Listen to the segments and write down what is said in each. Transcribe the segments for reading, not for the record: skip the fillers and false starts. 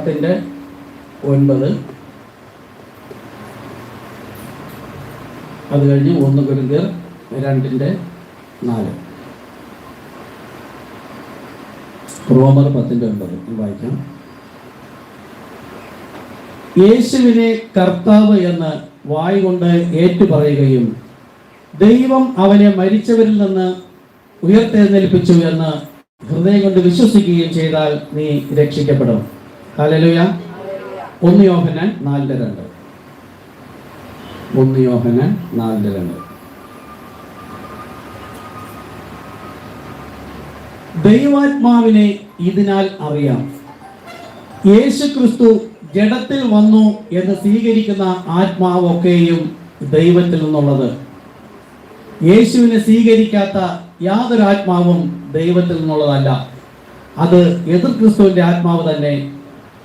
10:9, അത് കഴിഞ്ഞ് 1 കൊരിന്ത്യർ 2:4, റോമർ 10:9 വായിക്കാം. യേശുവിനെ കർത്താവ് എന്ന് വായ് കൊണ്ട് ഏറ്റുപറയുകയും ദൈവം അവനെ മരിച്ചവരിൽ നിന്ന് ഉയർത്തെഴുന്നേൽപ്പിച്ചു എന്ന് ഹൃദയം കൊണ്ട് വിശ്വസിക്കുകയും ചെയ്താൽ നീ രക്ഷിക്കപ്പെടും. ഹല്ലേലൂയ. 1 യോഹന്നാൻ 4:2. 1 യോഹന്നാൻ 4:2. ദൈവാത്മാവിനെ ഇതിനാൽ അറിയാം, യേശു ക്രിസ്തു ജഡത്തിൽ വന്നു എന്ന് സ്വീകരിക്കുന്ന ആത്മാവൊക്കെയും ദൈവത്തിൽ നിന്നുള്ളത്. യേശുവിനെ സ്വീകരിക്കാത്ത യാതൊരു ആത്മാവും ദൈവത്തിൽ നിന്നുള്ളതല്ല. അത് എതിർ ക്രിസ്തുവിന്റെ ആത്മാവ് തന്നെ.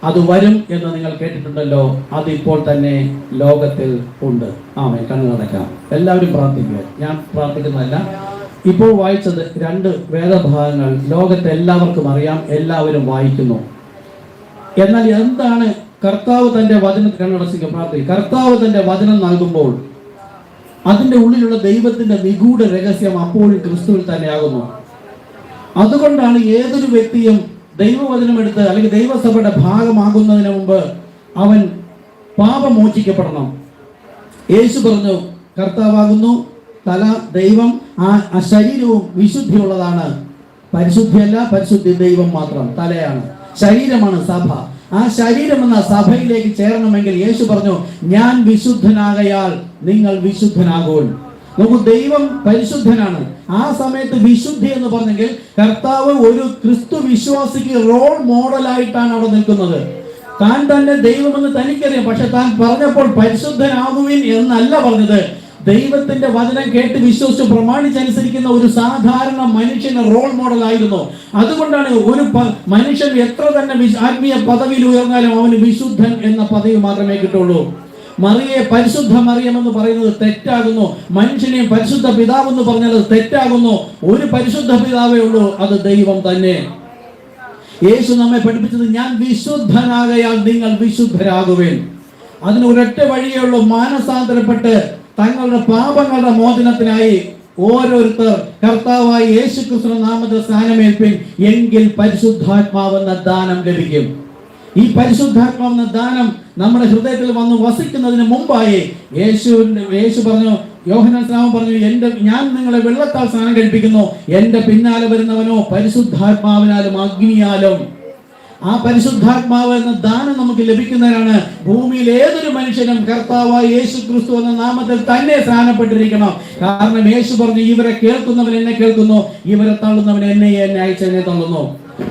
അത് വരും എന്ന് നിങ്ങൾ കേട്ടിട്ടുണ്ടല്ലോ, അത് ഇപ്പോൾ തന്നെ ലോകത്തിൽ ഉണ്ട്. ആമേൻ. കണ്ണുകളടയ്ക്കാം, എല്ലാവരും പ്രാർത്ഥിക്കുക. ഞാൻ പ്രാർത്ഥിക്കുന്നതല്ല. ഇപ്പോൾ വായിച്ചത് 2 വേദഭാഗങ്ങൾ ലോകത്തെ എല്ലാവർക്കും അറിയാം, എല്ലാവരും വായിക്കുന്നു. എന്നാൽ എന്താണ് കർത്താവ് തന്റെ വചനം കണ്ണടച്ചിരിക്കുക? പ്രാർത്ഥിക്കുക. കർത്താവ് തന്റെ വചനം നൽകുമ്പോൾ അതിൻ്റെ ഉള്ളിലുള്ള ദൈവത്തിന്റെ നിഗൂഢ രഹസ്യം അപ്പോഴും ക്രിസ്തുവിൽ തന്നെയാകുന്നു. അതുകൊണ്ടാണ് ഏതൊരു വ്യക്തിയും ദൈവവചനം എടുത്ത് അല്ലെങ്കിൽ ദൈവസഭയുടെ ഭാഗമാകുന്നതിന് മുമ്പ് അവൻ പാപമോചിക്കപ്പെടണം. യേശു പറഞ്ഞു, കർത്താവാകുന്നു തല, ദൈവം, ആ ശരീരവും വിശുദ്ധിയുള്ളതാണ്. പരിശുദ്ധിയല്ല, പരിശുദ്ധി ദൈവം മാത്രം. തലയാണ്, ശരീരമാണ് സഭ. ആ ശരീരം എന്ന സഭയിലേക്ക് ചേരണമെങ്കിൽ യേശു പറഞ്ഞു, ഞാൻ വിശുദ്ധനാകയാൽ നിങ്ങൾ വിശുദ്ധനാകും. നമുക്ക് ദൈവം പരിശുദ്ധനാണ്. ആ സമയത്ത് വിശുദ്ധി എന്ന് പറഞ്ഞെങ്കിൽ കർത്താവ് ഒരു ക്രിസ്തു വിശ്വാസിക്ക് റോൾ മോഡലായിട്ടാണ് അവിടെ നിൽക്കുന്നത്. താൻ തന്നെ ദൈവമെന്ന് തനിക്കറിയാം, പക്ഷെ താൻ പറഞ്ഞപ്പോൾ പരിശുദ്ധനാകുവിൻ എന്നല്ല പറഞ്ഞത്. ദൈവത്തിന്റെ വചനം കേട്ട് വിശ്വസിച്ച് പ്രമാണിച്ചനുസരിക്കുന്ന ഒരു സാധാരണ മനുഷ്യന് റോൾ മോഡൽ ആയിരുന്നു. അതുകൊണ്ടാണ് ഒരു മനുഷ്യൻ എത്ര തന്നെ ആത്മീയ പദവിയിൽ ഉയർന്നാലും അവന് വിശുദ്ധൻ എന്ന പദവി മാത്രമേ കിട്ടുള്ളൂ. മറിയെ പരിശുദ്ധ മറിയമെന്ന് പറയുന്നത് തെറ്റാകുന്നു. മനുഷ്യനെയും പരിശുദ്ധ പിതാവ് എന്ന് പറഞ്ഞാൽ അത് തെറ്റാകുന്നു. ഒരു പരിശുദ്ധ പിതാവേ ഉള്ളൂ, അത് ദൈവം തന്നെ. യേശു നമ്മെ പഠിപ്പിച്ചത്, ഞാൻ വിശുദ്ധനാകയാൽ നിങ്ങൾ വിശുദ്ധരാകുവേൻ. അതിന് ഒരൊറ്റ വഴിയേ ഉള്ളൂ, മാനസാന്തരപ്പെട്ട് തങ്ങളുടെ പാപങ്ങളുടെ മോചനത്തിനായി ഓരോരുത്തർ കർത്താവായ യേശു ക്രിസ്തുവിന്റെ നാമത്തിൽ സ്നാനമേൽപ്പിൻ, എങ്കിൽ പരിശുദ്ധാത്മാവെന്ന ദാനം ലഭിക്കും. ഈ പരിശുദ്ധാത്മാവെന്ന ദാനം നമ്മുടെ ഹൃദയത്തിൽ വന്ന് വസിക്കുന്നതിന് മുമ്പായി യേശു പറഞ്ഞു, യോഹന്നാൻ സ്നാപകൻ പറഞ്ഞു, ഞാൻ നിങ്ങളെ വെള്ളത്താൽ സ്നാനം കഴിപ്പിക്കുന്നു, എന്റെ പിന്നാലെ വരുന്നവനോ പരിശുദ്ധാത്മാവിനാലും അഗ്നിയാലും. ആ പരിശുദ്ധാത്മാവ് എന്ന ദാനം നമുക്ക് ലഭിക്കുന്നതിനാണ് ഭൂമിയിൽ ഏതൊരു മനുഷ്യനും കർത്താവായ യേശു ക്രിസ്തു എന്ന നാമത്തിൽ തന്നെ സ്നാനപ്പെട്ടിരിക്കണം. കാരണം യേശു പറഞ്ഞു, ഇവരെ കേൾക്കുന്നവൻ എന്നെ കേൾക്കുന്നു, ഇവരെ തള്ളുന്നവൻ എന്നെ അയച്ചെന്നെ തള്ളുന്നു.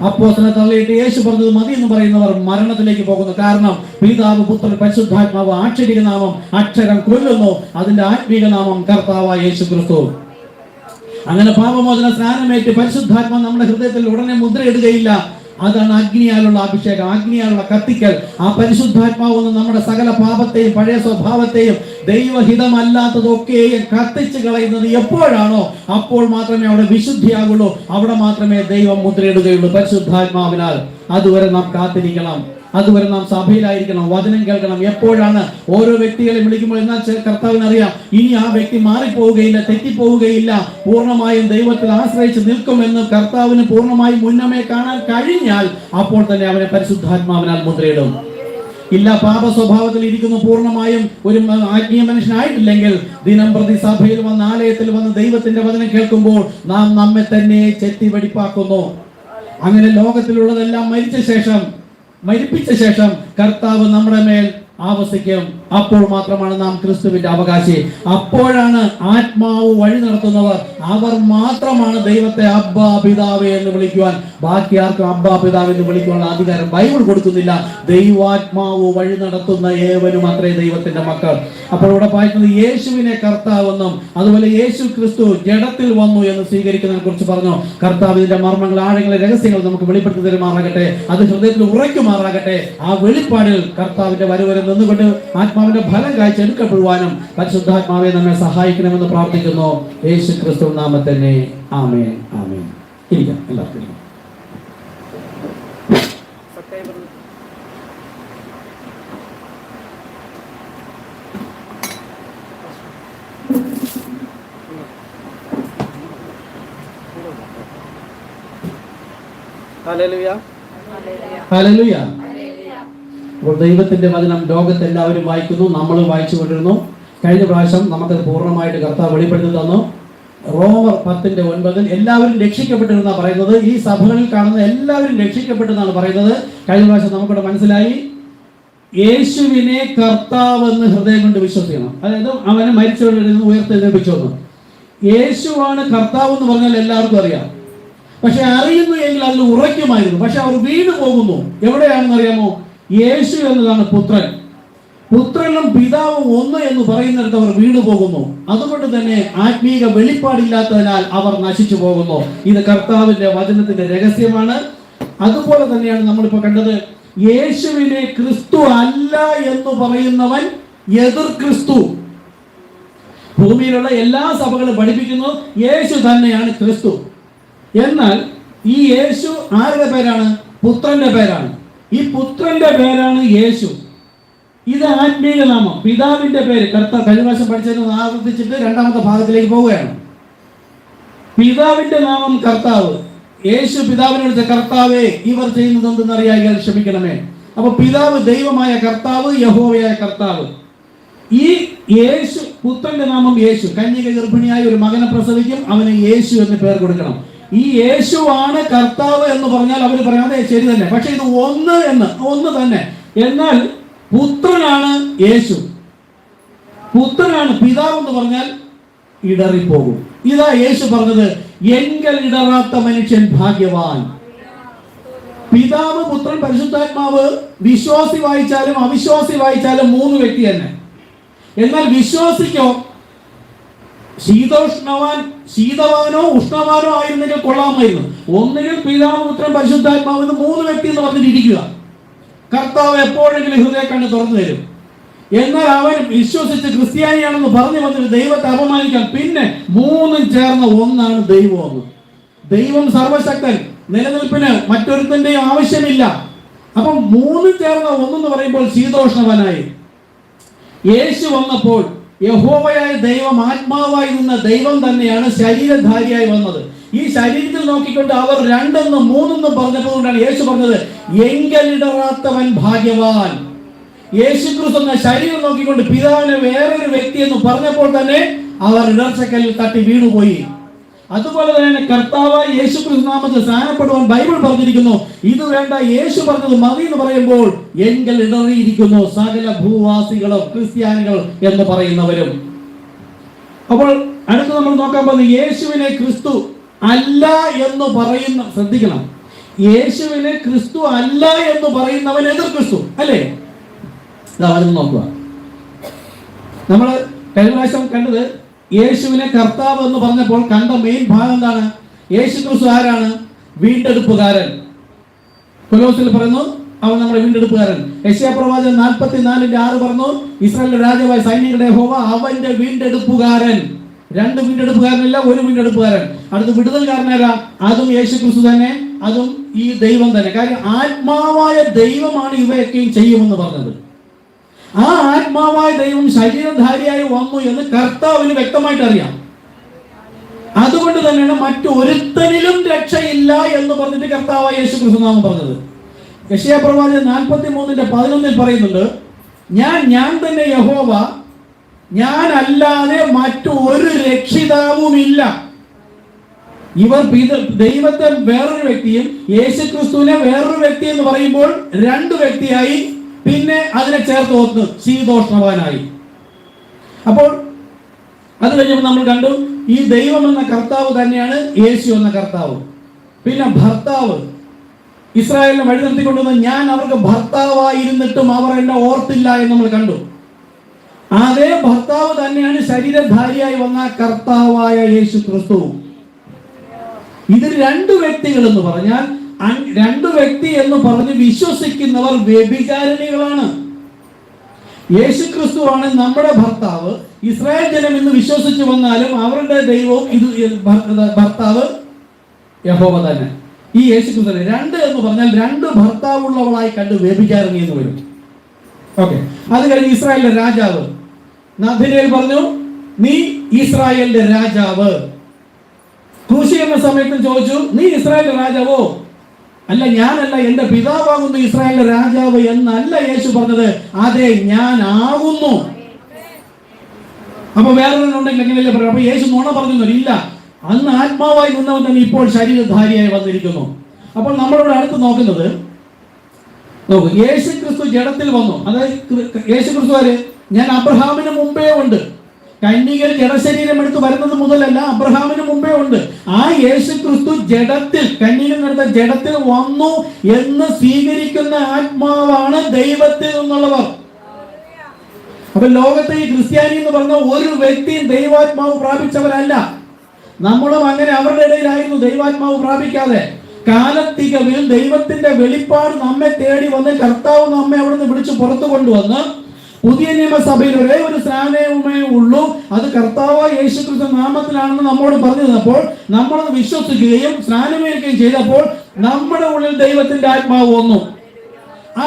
അപ്പോസ്തലനെ തള്ളിയിട്ട് യേശു പറഞ്ഞത് മതി എന്ന് പറയുന്നവർ മരണത്തിലേക്ക് പോകുന്നു. കാരണം പിതാവ്, പുത്രൻ, പരിശുദ്ധാത്മാവ് ആക്ഷരിക നാമം, അക്ഷരം കൊല്ലുന്നു. അതിന്റെ ആത്മീക നാമം കർത്താവായ യേശു ക്രിസ്തു. അങ്ങനെ പാപമോചന സ്നാനമേറ്റ് പരിശുദ്ധാത്മാ നമ്മുടെ ഹൃദയത്തിൽ ഉടനെ മുദ്രയിടുകയില്ല. അതാണ് അഗ്നിയാലുള്ള അഭിഷേകം, അഗ്നിയാലുള്ള കത്തിക്കൽ. ആ പരിശുദ്ധാത്മാവെന്ന് നമ്മുടെ സകല പാപത്തെയും പഴയ സ്വഭാവത്തെയും ദൈവഹിതമല്ലാത്തതൊക്കെയും കത്തിച്ച് കളയുന്നത് എപ്പോഴാണോ അപ്പോൾ മാത്രമേ അവിടെ വിശുദ്ധിയാകുള്ളൂ, അവിടെ മാത്രമേ ദൈവം മുദ്രയിടുകയുള്ളൂ പരിശുദ്ധാത്മാവിനാൽ. അതുവരെ നാം കാത്തിരിക്കണം, അതുവരെ നാം സഭയിലായിരിക്കണം, വചനം കേൾക്കണം. എപ്പോഴാണ് ഓരോ വ്യക്തികളെ വിളിക്കുമ്പോൾ എന്നാൽ കർത്താവിനറിയാം, ഇനി ആ വ്യക്തി മാറിപ്പോവുകയില്ല, തെറ്റിപ്പോവുകയില്ല, പൂർണ്ണമായും ദൈവത്തിൽ ആശ്രയിച്ച് നിൽക്കുമെന്ന് കർത്താവിന് പൂർണ്ണമായും മുന്നമേ കാണാൻ കഴിഞ്ഞാൽ അപ്പോൾ തന്നെ അവനെ പരിശുദ്ധാത്മാവിനാൽ മുദ്രയിടും. ഇല്ല, പാപ സ്വഭാവത്തിൽ ഇരിക്കുന്നു, പൂർണ്ണമായും ഒരു ആത്മീയ മനുഷ്യനായിട്ടില്ലെങ്കിൽ ദിനം പ്രതി സഭയിൽ വന്ന് ആലയത്തിൽ വന്ന് ദൈവത്തിന്റെ വചനം കേൾക്കുമ്പോൾ നാം നമ്മെ തന്നെ ചെത്തി വെടിപ്പാക്കുന്നു. അങ്ങനെ ലോകത്തിലുള്ളതെല്ലാം മരിപ്പിച്ച ശേഷം കർത്താവ് നമ്മുടെ മേൽ ആവസിക്കും. അപ്പോൾ മാത്രമാണ് നാം ക്രിസ്തുവിന്റെ അവകാശി. അപ്പോഴാണ് ആത്മാവ് വഴി നടത്തുന്നവർ, അവർ മാത്രമാണ് ദൈവത്തെ അബ്ബാ പിതാവേ എന്ന് വിളിക്കുവാൻ. ബാക്കി ആർക്കും അബ്ബാ പിതാവ് എന്ന് വിളിക്കുവാനുള്ള അധികാരം ബൈബിൾ കൊടുക്കുന്നില്ല. ദൈവാത്മാവ് വഴി നടത്തുന്ന ഏവനും അത്രേ ദൈവത്തിന്റെ മക്കൾ. അപ്പോൾ ഇവിടെ പറയുന്നത് യേശുവിനെ കർത്താവെന്നും അതുപോലെ യേശു ക്രിസ്തു ജഡത്തിൽ വന്നു എന്ന് സ്വീകരിക്കുന്നതിനെ കുറിച്ച് പറഞ്ഞു. കർത്താവിന്റെ മർമ്മങ്ങൾ, ആഴങ്ങളെ, രഹസ്യങ്ങൾ നമുക്ക് വെളിപ്പെടുത്തി തരുമാറാകട്ടെ. അത് ഹൃദയത്തിൽ ഉറയ്ക്കുമാറാകട്ടെ. ആ വെളിപ്പാടിൽ കർത്താവിന്റെ വരവരെ നിന്നുകൊണ്ട് ആത്മാവിന്റെ ഫലം കാഴ്ചയെടുക്കപ്പെടുവാനും പരിശുദ്ധാത്മാവെ നമ്മെ സഹായിക്കണമെന്ന് പ്രാർത്ഥിക്കുന്നു. യേശു ക്രിസ്തു നാമത്തിൽ തന്നെ. ആമേൻ, ആമേൻ. ഇരിക്കാം, എല്ലാവർക്കും. Hallelujah, hallelujah. അപ്പോൾ ദൈവത്തിന്റെ വചനം ലോകത്തെല്ലാവരും വായിക്കുന്നു, നമ്മൾ വായിച്ചു കൊണ്ടിരുന്നു. കഴിഞ്ഞ പ്രാവശ്യം നമുക്കത് പൂർണ്ണമായിട്ട് കർത്താവ് വെളിപ്പെടുത്തി തന്നു. റോമർ 10:9 എല്ലാവരും രക്ഷിക്കപ്പെട്ടിരുന്നാണ് പറയുന്നത്. ഈ സഭകളിൽ കാണുന്ന എല്ലാവരും രക്ഷിക്കപ്പെട്ടെന്നാണ് പറയുന്നത്. കഴിഞ്ഞ പ്രാവശ്യം നമുക്കിവിടെ മനസ്സിലായി, യേശുവിനെ കർത്താവെന്ന് ഹൃദയം കൊണ്ട് വിശ്വസിക്കണം. അതായത് അവനെ മരിച്ചവരിൽ നിന്ന് ഉയർത്തെഴുന്നേൽപ്പിച്ചു. യേശുവാണ് കർത്താവ് എന്ന് പറഞ്ഞാൽ എല്ലാവർക്കും അറിയാം. പക്ഷെ അറിയുന്നു എങ്കിൽ അതിൽ ഉറയ്ക്കുമായിരുന്നു. പക്ഷെ അവർ വീണ് പോകുന്നു. എവിടെയാണെന്ന് അറിയാമോ? യേശു എന്നതാണ് പുത്രൻ. പുത്രനും പിതാവും ഒന്ന് എന്ന് പറയുന്നിടത്ത് അവർ വീണു പോകുന്നു. അതുകൊണ്ട് തന്നെ ആത്മീക വെളിപ്പാടില്ലാത്തതിനാൽ അവർ നശിച്ചു പോകുന്നു. ഇത് കർത്താവിന്റെ വചനത്തിന്റെ രഹസ്യമാണ്. അതുപോലെ തന്നെയാണ് നമ്മളിപ്പോ കണ്ടത്. യേശുവിനെ ക്രിസ്തു അല്ല എന്ന് പറയുന്നവൻ എതിർ ക്രിസ്തു. ഭൂമിയിലുള്ള എല്ലാ സഭകളും പഠിപ്പിക്കുന്നു യേശു തന്നെയാണ് ക്രിസ്തു. എന്നാൽ ഈ യേശു ആരുടെ പേരാണ്? പുത്രന്റെ പേരാണ്. ഈ പുത്രന്റെ പേരാണ് യേശു. ഇത് ആത്മീയ നാമം. പിതാവിന്റെ പേര് കർത്താവ്. കഴിഞ്ഞ പ്രാവശ്യം പഠിച്ചതിന് ആവർത്തിച്ചിട്ട് രണ്ടാമത്തെ ഭാഗത്തിലേക്ക് പോവുകയാണ്. പിതാവിന്റെ നാമം കർത്താവ്. യേശു പിതാവിനെ വിളിച്ച കർത്താവേ, ഇവർ ചെയ്യുന്നത് എന്തെന്നറിയാൻ ക്ഷമിക്കണമേ. അപ്പൊ പിതാവ് ദൈവമായ കർത്താവ്, യഹോവയായ കർത്താവ്. ഈ യേശു, പുത്രന്റെ നാമം യേശു. കന്യക ഗർഭിണിയായ ഒരു മകനെ പ്രസവിക്കും, അവന് യേശു എന്ന് പേർ കൊടുക്കണം. ഈ യേശു ആണ് കർത്താവ് എന്ന് പറഞ്ഞാൽ അവർ പറയാതെ ശരി തന്നെ. പക്ഷെ ഇത് ഒന്ന് തന്നെ. എന്നാൽ പുത്രനാണ് യേശു. പുത്രനാണ്. പിതാവ് എന്ന് പറഞ്ഞാൽ ഇടറിപ്പോകും. ഇതാ യേശു പറഞ്ഞത്, എങ്കൽ ഇടറാത്ത മനുഷ്യൻ ഭാഗ്യവാൻ. പിതാവ്, പുത്രൻ, പരിശുദ്ധാത്മാവ് വിശ്വാസി വായിച്ചാലും അവിശ്വാസി വായിച്ചാലും മൂന്ന് വ്യക്തി തന്നെ. എന്നാൽ വിശ്വാസിക്കോ ശീതവാനോ ഉഷ്ണവാനോ ആയിരുന്നെങ്കിൽ കൊള്ളാമായിരുന്നു. ഒന്നുകിൽ പിതാവ്, പുത്രൻ, പരിശുദ്ധാത്മാവ് എന്ന് മൂന്ന് വ്യക്തി എന്ന് പറഞ്ഞിട്ടിരിക്കുക. കർത്താവ് എപ്പോഴെങ്കിലും ഹൃദയ കണ്ണ് തുറന്നു തരും. എന്നാൽ അവൻ വിശ്വസിച്ച് ക്രിസ്ത്യാനിയാണെന്ന് പറഞ്ഞു വന്നിട്ട് ദൈവത്തെ അപമാനിക്കാൻ. പിന്നെ മൂന്നും ചേർന്ന ഒന്നാണ് ദൈവം. ദൈവം സർവശക്തൻ, നിലനിൽപ്പിന് മറ്റൊരുത്തന്റെയും ആവശ്യമില്ല. അപ്പം മൂന്നും ചേർന്ന ഒന്നെന്ന് പറയുമ്പോൾ ശീതോഷ്ണവനായി. യേശു വന്നപ്പോൾ യഹോവയായ ദൈവം, ആത്മാവായി നിന്ന ദൈവം തന്നെയാണ് ശരീരധാരിയായി വന്നത്. ഈ ശരീരത്തിൽ നോക്കിക്കൊണ്ട് അവർ രണ്ടെന്നും മൂന്നെന്നും പറഞ്ഞപ്പോഴാണ് യേശു പറഞ്ഞത്, എങ്കലിടറാത്തവൻ ഭാഗ്യവാൻ. യേശു ക്രിസ്തു എന്ന ശരീരം നോക്കിക്കൊണ്ട് പിതാവിനെ വേറൊരു വ്യക്തി എന്ന് പറഞ്ഞപ്പോൾ തന്നെ അവർ ഇടർച്ചക്കല്ലിൽ തട്ടി വീണുപോയി. അതുപോലെ തന്നെ കർത്താവായ യേശു ക്രിസ്തു നാമത്തിൽ സ്നാനപ്പെടുവാൻ ബൈബിൾ പറഞ്ഞിരിക്കുന്നു. ഇത് വേണ്ട, യേശു പറഞ്ഞത് മതി എന്ന് പറയുമ്പോൾ എങ്കൽ ഇടറിയിരിക്കുന്നു സകല ഭൂവാസികളും ക്രിസ്ത്യാനികൾ എന്ന് പറയുന്നവരും. അപ്പോൾ അടുത്ത് നമ്മൾ നോക്കാൻ പോകുന്നത് യേശുവിനെ ക്രിസ്തു അല്ല എന്ന് പറയുന്ന, ശ്രദ്ധിക്കണം, യേശുവിനെ ക്രിസ്തു അല്ല എന്ന് പറയുന്നവൻ എതിർ ക്രിസ്തു അല്ലേ? നോക്കുക. നമ്മൾ കഴിഞ്ഞ പ്രാവശ്യം കണ്ടത് യേശുവിനെ കർത്താവ് എന്ന് പറഞ്ഞപ്പോൾ കണ്ട മെയിൻ ഭാഗം എന്താണ്? യേശു ക്രിസ്തു ആരാണ്? വീണ്ടെടുപ്പുകാരൻ. കൊലോസിൽ പറയുന്നു അവൻ നമ്മുടെ വീണ്ടെടുപ്പുകാരൻ. യെശയ്യാ പ്രവാചകൻ 44:6 പറഞ്ഞു, ഇസ്രായേലിന്റെ രാജാവായ സൈന്യങ്ങളുടെ യഹോവ അവന്റെ വീണ്ടെടുപ്പുകാരൻ. രണ്ട് വീണ്ടെടുപ്പുകാരനില്ല, ഒരു വീണ്ടെടുപ്പുകാരൻ. അടുത്ത് വിടുതൽക്കാരനാരാ? അതും യേശു ക്രിസ്തു തന്നെ, അതും ഈ ദൈവം തന്നെ. കാര്യം ആത്മാവായ ദൈവമാണ് ഇവയൊക്കെയും ചെയ്യുമെന്ന് പറഞ്ഞത്. ആ ആത്മാവായ ദൈവം ശരീരധാരിയായി വന്നു എന്ന് കർത്താവിന് വ്യക്തമായിട്ട് അറിയാം. അതുകൊണ്ട് തന്നെയാണ് മറ്റൊരുത്തനിലും രക്ഷയില്ല എന്ന് പറഞ്ഞിട്ട് കർത്താവായ യേശു ക്രിസ്തു നാമം പറഞ്ഞത്. യെശയ്യാ പ്രവാചകൻ 43:11 പറയുന്നുണ്ട്, ഞാൻ തന്നെ യഹോവ, ഞാൻ അല്ലാതെ മറ്റൊരു രക്ഷിതാവുമില്ല. ഇവർ ദൈവത്തെ വേറൊരു വ്യക്തിയും യേശു ക്രിസ്തുവിനെ വേറൊരു വ്യക്തി എന്ന് പറയുമ്പോൾ രണ്ട് വ്യക്തിയായി. പിന്നെ അതിനെ ചേർത്ത് ഓർത്ത് ശീതോഷ്ണവാനായി. അപ്പോൾ അത് കഴിഞ്ഞപ്പോൾ നമ്മൾ കണ്ടു, ഈ ദൈവം എന്ന കർത്താവ് തന്നെയാണ് യേശു എന്ന കർത്താവ്. പിന്നെ ഭർത്താവ്, ഇസ്രായേലിനെ വഴി നിർത്തിക്കൊണ്ടുവന്ന് ഞാൻ അവർക്ക് ഭർത്താവായിരുന്നിട്ടും അവർ എന്നെ ഓർത്തില്ല എന്ന് നമ്മൾ കണ്ടു. അതേ ഭർത്താവ് തന്നെയാണ് ശരീരധാരിയായി വന്ന കർത്താവായ യേശു ക്രിസ്തു. ഇത് രണ്ട് വ്യക്തികൾ എന്ന് പറഞ്ഞാൽ, രണ്ട് വ്യക്തി എന്ന് പറഞ്ഞ് വിശ്വസിക്കുന്നവർ വ്യഭിചാരിണികളാണ്. യേശു ക്രിസ്തുവാണ് നമ്മുടെ ഭർത്താവ്. ഇസ്രായേൽ ജനം ഇന്ന് വിശ്വസിച്ചു വന്നാലും അവരുടെ ദൈവവും ഇത് ഭർത്താവ് യഹോവ തന്നെ. ഈ യേശു ക്രിസ്തു രണ്ട് എന്ന് പറഞ്ഞാൽ രണ്ട് ഭർത്താവുള്ളവളായി കണ്ട് വ്യഭിചാരിണി എന്ന് വരും. ഓക്കെ. അത് കഴിഞ്ഞ് ഇസ്രായേലിന്റെ രാജാവ് നഥനയേൽ പറഞ്ഞു, നീ ഇസ്രായേലിന്റെ രാജാവ്. ക്രൂശീകരണ സമയത്ത് ചോദിച്ചു, നീ ഇസ്രായേലിന്റെ രാജാവോ? അല്ല, ഞാനല്ല, എന്റെ പിതാവാകുന്നു ഇസ്രായേലിന്റെ രാജാവ് എന്നല്ല യേശു പറഞ്ഞത്. അതെ, ഞാൻ ആകുന്നു. അപ്പൊ വേറൊരെണ്ണുണ്ടെങ്കിൽ എങ്ങനെയല്ലേ പറയാം? അപ്പൊ യേശു നുണ പറഞ്ഞു? ഇല്ല, അന്ന് ആത്മാവായി നിന്നവൻ തന്നെ ഇപ്പോൾ ശരീരധാരിയായി വന്നിരിക്കുന്നു. അപ്പോൾ നമ്മളോട് അടുത്ത് നോക്കുന്നത്, നോക്കൂ, യേശു ക്രിസ്തു ജഡത്തിൽ വന്നു. അതായത് യേശു ക്രിസ്തു ആര്? ഞാൻ അബ്രഹാമിന് മുമ്പേ ഉണ്ട്. കന്യകൽ ജഡശരീരം എടുത്ത് വരുന്നത് മുതലല്ല, അബ്രഹാമിന് മുമ്പേ ഉണ്ട്. ആ യേശു ക്രിസ്തു ജഡത്തിൽ, കന്യകനെടുത്ത ജഡത്തിൽ വന്നു എന്ന് സ്വീകരിക്കുന്ന ആത്മാവാണ് ദൈവത്തിൽ നിന്നുള്ളവർ. അപ്പൊ ലോകത്തെ ഈ ക്രിസ്ത്യാനി എന്ന് പറഞ്ഞ ഒരു വ്യക്തിയും ദൈവാത്മാവ് പ്രാപിച്ചവരല്ല. നമ്മളും അങ്ങനെ അവരുടെ ഇടയിലായിരുന്നു ദൈവാത്മാവ് പ്രാപിക്കാതെ. കാലത്തികവിൽ ദൈവത്തിന്റെ വെളിപ്പാട് നമ്മെ തേടി വന്ന് കർത്താവ് നമ്മെ അവിടുന്ന് വിളിച്ച് പുറത്തു കൊണ്ടുവന്ന് പുതിയ നിയമസഭയിൽ ഒരേ ഒരു സ്നാനവുമേ ഉള്ളൂ, അത് കർത്താവ് യേശുക്രിസ്തു നാമത്തിലാണെന്ന് നമ്മോട് പറഞ്ഞു തന്നപ്പോൾ നമ്മളത് വിശ്വസിക്കുകയും സ്നാനമേൽക്കുകയും ചെയ്തപ്പോൾ നമ്മുടെ ഉള്ളിൽ ദൈവത്തിന്റെ ആത്മാവ് വന്നു.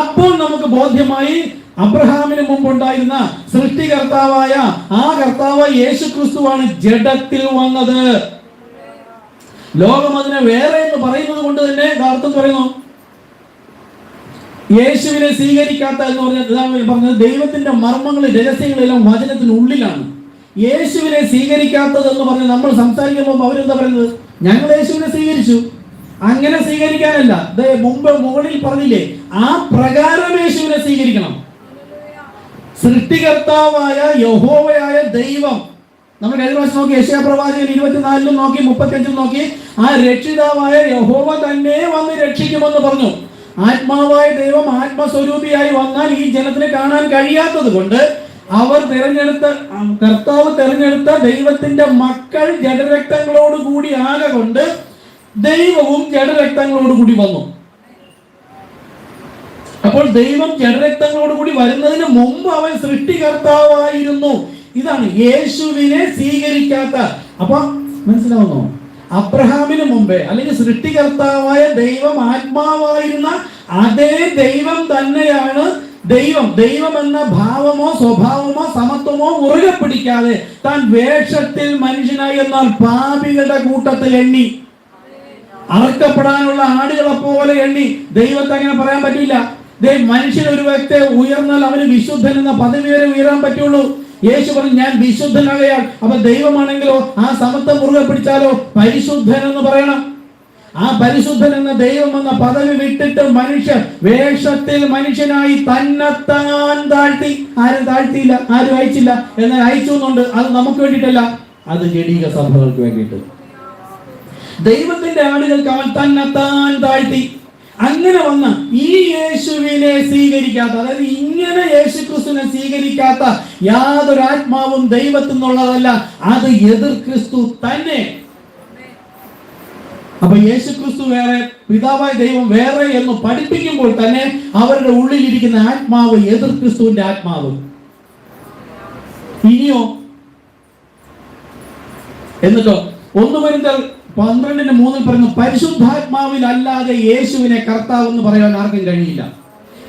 അപ്പോൾ നമുക്ക് ബോധ്യമായി അബ്രഹാമിന് മുമ്പുണ്ടായിരുന്ന സൃഷ്ടികർത്താവായ ആ കർത്താവ് യേശുക്രിസ്തുവാണ് ജഡത്തിൽ വന്നത്. ലോകം അതിനെ വേറെ എന്ന് പറയുന്നത് കൊണ്ട് തന്നെ അർത്ഥം പറയുന്നു, യേശുവിനെ സ്വീകരിക്കാത്ത എന്ന് പറഞ്ഞത് ദൈവത്തിന്റെ മർമ്മങ്ങളും രഹസ്യങ്ങളെല്ലാം വചനത്തിനുള്ളിലാണ്. യേശുവിനെ സ്വീകരിക്കാത്തത് എന്ന് പറഞ്ഞ് നമ്മൾ സംസാരിക്കുമ്പോൾ അവരെന്താ പറയുന്നത്? ഞങ്ങൾ യേശുവിനെ സ്വീകരിച്ചു. അങ്ങനെ സ്വീകരിക്കാനല്ല, മുമ്പ് മുകളിൽ പറഞ്ഞില്ലേ, ആ പ്രകാരം യേശുവിനെ സ്വീകരിക്കണം. സൃഷ്ടികർത്താവായ യഹോവയായ ദൈവം, നമ്മൾ കഴിഞ്ഞ പ്രാവശ്യം നോക്കി യെശയ്യാ പ്രവാചകൻ 24 നോക്കി 35 നോക്കി, ആ രക്ഷിതാവായ യഹോവ തന്നെ വന്ന് രക്ഷിക്കുമെന്ന് പറഞ്ഞു. ആത്മാവായ ദൈവം ആത്മസ്വരൂപിയായി വന്നാൽ ഈ ജനത്തിന് കാണാൻ കഴിയാത്തത് കൊണ്ട് അവർ കർത്താവ് തെരഞ്ഞെടുത്ത ദൈവത്തിന്റെ മക്കൾ ജഡരക്തങ്ങളോട് കൂടി ആകെ കൊണ്ട് ദൈവവും ജഡരക്തങ്ങളോട് കൂടി വന്നു. അപ്പോൾ ദൈവം ജഡരക്തങ്ങളോട് കൂടി വരുന്നതിന് മുമ്പ് അവൻ സൃഷ്ടികർത്താവായിരുന്നു. ഇതാണ് യേശുവിനെ സ്വീകരിക്കാത്ത. അപ്പൊ മനസ്സിലാവുന്നോ? അബ്രഹാമിന് മുമ്പേ അല്ലെങ്കിൽ സൃഷ്ടികർത്താവായ ദൈവം ആത്മാവായിരുന്ന അതേ ദൈവം തന്നെയാണ് ദൈവം. ദൈവം എന്ന ഭാവമോ സ്വഭാവമോ സമത്വമോ മുറുകെ പിടിക്കാതെ താൻ വേഷത്തിൽ മനുഷ്യനായി, എന്നാൽ പാപികളുടെ കൂട്ടത്തിൽ എണ്ണി, അറക്കപ്പെടാനുള്ള ആടുകളെ പോലെ എണ്ണി. ദൈവത്തെ അങ്ങനെ പറയാൻ പറ്റില്ല. മനുഷ്യൻ ഒരു വ്യക്തി ഉയർന്നാൽ അവന് വിശുദ്ധൻ എന്ന പദവി വരെ ഉയരാൻ പറ്റുള്ളൂ. യേശു പറഞ്ഞു, ഞാൻ വിശുദ്ധനാകയാൽ. അപ്പൊ ദൈവമാണെങ്കിലോ ആ സമത്വം മുറുകെ പിടിച്ചാലോ പരിശുദ്ധൻ എന്ന് പറയണം. ആ പരിശുദ്ധൻ എന്ന ദൈവം എന്ന പദവി വിട്ടിട്ട് മനുഷ്യൻ വേഷത്തിൽ മനുഷ്യനായി തന്നെത്താൻ താഴ്ത്തി. ആരും താഴ്ത്തിയില്ല, ആരും അയച്ചില്ല. എന്നാൽ അയച്ചു എന്നുണ്ട്. അത് നമുക്ക് വേണ്ടിയിട്ടല്ല, അത് ജഡീക സഭകൾക്ക് വേണ്ടിയിട്ട്. ദൈവത്തിന്റെ ആളുകൾക്ക് അവൻ തന്നെത്താൻ താഴ്ത്തി. അങ്ങനെ വന്ന ഈ യേശുവിനെ സ്വീകരിക്കാത്ത, അതായത് ഇങ്ങനെ യേശു ക്രിസ്തുവിനെ സ്വീകരിക്കാത്ത യാതൊരു ആത്മാവും ദൈവത്തിൽ നിന്നുള്ളതല്ല, അത് എതിർ ക്രിസ്തു തന്നെ. അപ്പൊ യേശു ക്രിസ്തു വേറെ, പിതാവായ ദൈവം വേറെ എന്ന് പഠിപ്പിക്കുമ്പോൾ തന്നെ അവരുടെ ഉള്ളിലിരിക്കുന്ന ആത്മാവ് എതിർ ക്രിസ്തുവിന്റെ ആത്മാവ്. ഇനിയോ എന്നിട്ടോ 1 കൊരിന്ത്യർ 12:3 പറയുന്നു, പരിശുദ്ധാത്മാവിൽ അല്ലാതെ യേശുവിനെ കർത്താവ് എന്ന് പറയാൻ ആർക്കും കഴിയില്ല.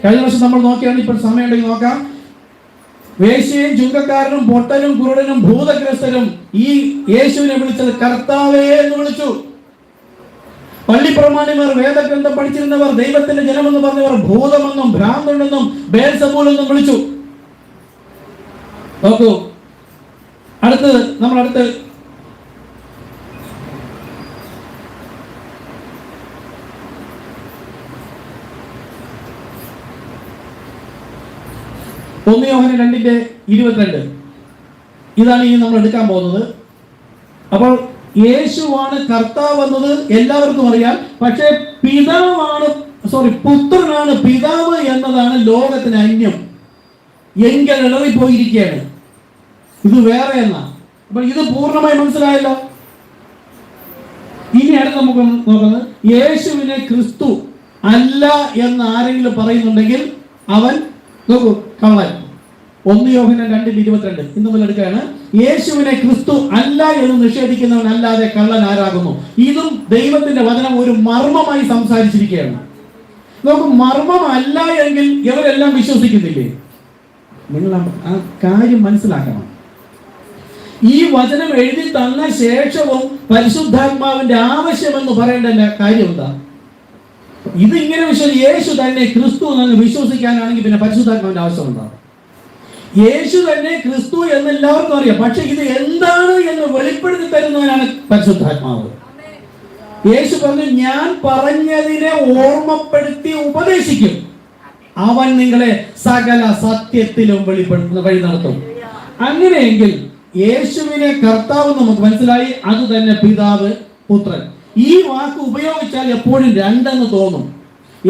കഴിഞ്ഞ വർഷം നമ്മൾ നോക്കിയാണ്, ഇപ്പോൾ സമയമുണ്ടെങ്കിൽ നോക്കാം. വേശ്യയും ചുങ്കക്കാരനും പൊട്ടനും കുരുടനും ഭൂതഗ്രസ്തരും ഈ യേശുവിനെ വിളിച്ചത് കർത്താവേ എന്ന് വിളിച്ചു. പള്ളിപ്രമാണിമാർ, വേദഗ്രന്ഥം പഠിച്ചിരുന്നവർ, ദൈവത്തിന്റെ ജനമെന്ന് പറഞ്ഞവർ ഭൂതമെന്നും ഭ്രാന്തനെന്നും ബേൽസബൂലെന്നും വിളിച്ചു. നോക്കൂ, നമ്മൾ അടുത്ത് യോഹന്നാൻ 2:22. ഇതാണ് ഇനി നമ്മൾ എടുക്കാൻ പോകുന്നത്. അപ്പോൾ യേശുവാണ് കർത്താവ് എന്നത് എല്ലാവർക്കും അറിയാം. പക്ഷേ പുത്രനാണ് പിതാവ് എന്നതാണ് ലോകത്തിന് അന്യം. എങ്കിൽ ഇളറിപ്പോയിരിക്കുകയാണ്. ഇത് വേറെ എന്നാ. അപ്പൊ ഇത് പൂർണ്ണമായി മനസ്സിലായല്ലോ. ഇനി അടുത്ത് നമുക്ക് നോക്കുന്നത്, യേശുവിനെ ക്രിസ്തു അല്ല എന്ന് ആരെങ്കിലും പറയുന്നുണ്ടെങ്കിൽ അവൻ നോക്കൂ കള്ളൻ. 1 യോഹന്നാൻ 2:22 ഇന്ന് മുതൽ എടുക്കുകയാണ്. യേശുവിനെ ക്രിസ്തു അല്ല എന്ന് നിഷേധിക്കുന്നവൻ അല്ലാതെ കള്ളൻ ആരാകുന്നു? ഇതും ദൈവത്തിന്റെ വചനം ഒരു മർമ്മമായി സംസാരിച്ചിരിക്കുകയാണ്. നോക്കൂ, മർമ്മം അല്ല എങ്കിൽ ഇവരെല്ലാം വിശ്വസിക്കുന്നില്ലേ? നിങ്ങൾ ആ കാര്യം മനസ്സിലാക്കണം. ഈ വചനം എഴുതി തന്ന ശേഷവും പരിശുദ്ധാത്മാവിന്റെ ആവശ്യമെന്ന് പറയേണ്ട കാര്യം എന്താ? ഇതിങ്ങനെ യേശു തന്നെ ക്രിസ്തു എന്ന് വിശ്വസിക്കാനാണെങ്കിൽ പിന്നെ പരിശുദ്ധാത്മാവിന്റെ ആവശ്യമുണ്ടാകും. യേശു തന്നെ ക്രിസ്തു എന്ന് എല്ലാവർക്കും അറിയാം. പക്ഷെ ഇത് എന്താണ് എന്ന് വെളിപ്പെടുത്തി തരുന്നവനാണ് പരിശുദ്ധാത്മാവ്. യേശു പറഞ്ഞു, ഞാൻ പറഞ്ഞതിനെ ഓർമ്മപ്പെടുത്തി ഉപദേശിക്കും, അവൻ നിങ്ങളെ സകല സത്യത്തിലും വെളിപ്പെടുത്തുന്ന വഴി നടത്തും. അങ്ങനെയെങ്കിൽ യേശുവിനെ കർത്താവ് നമുക്ക് മനസ്സിലായി, അത് തന്നെ പിതാവ് പുത്രൻ. ഈ വാക്ക് ഉപയോഗിച്ചാൽ എപ്പോഴും രണ്ടെന്ന് തോന്നും.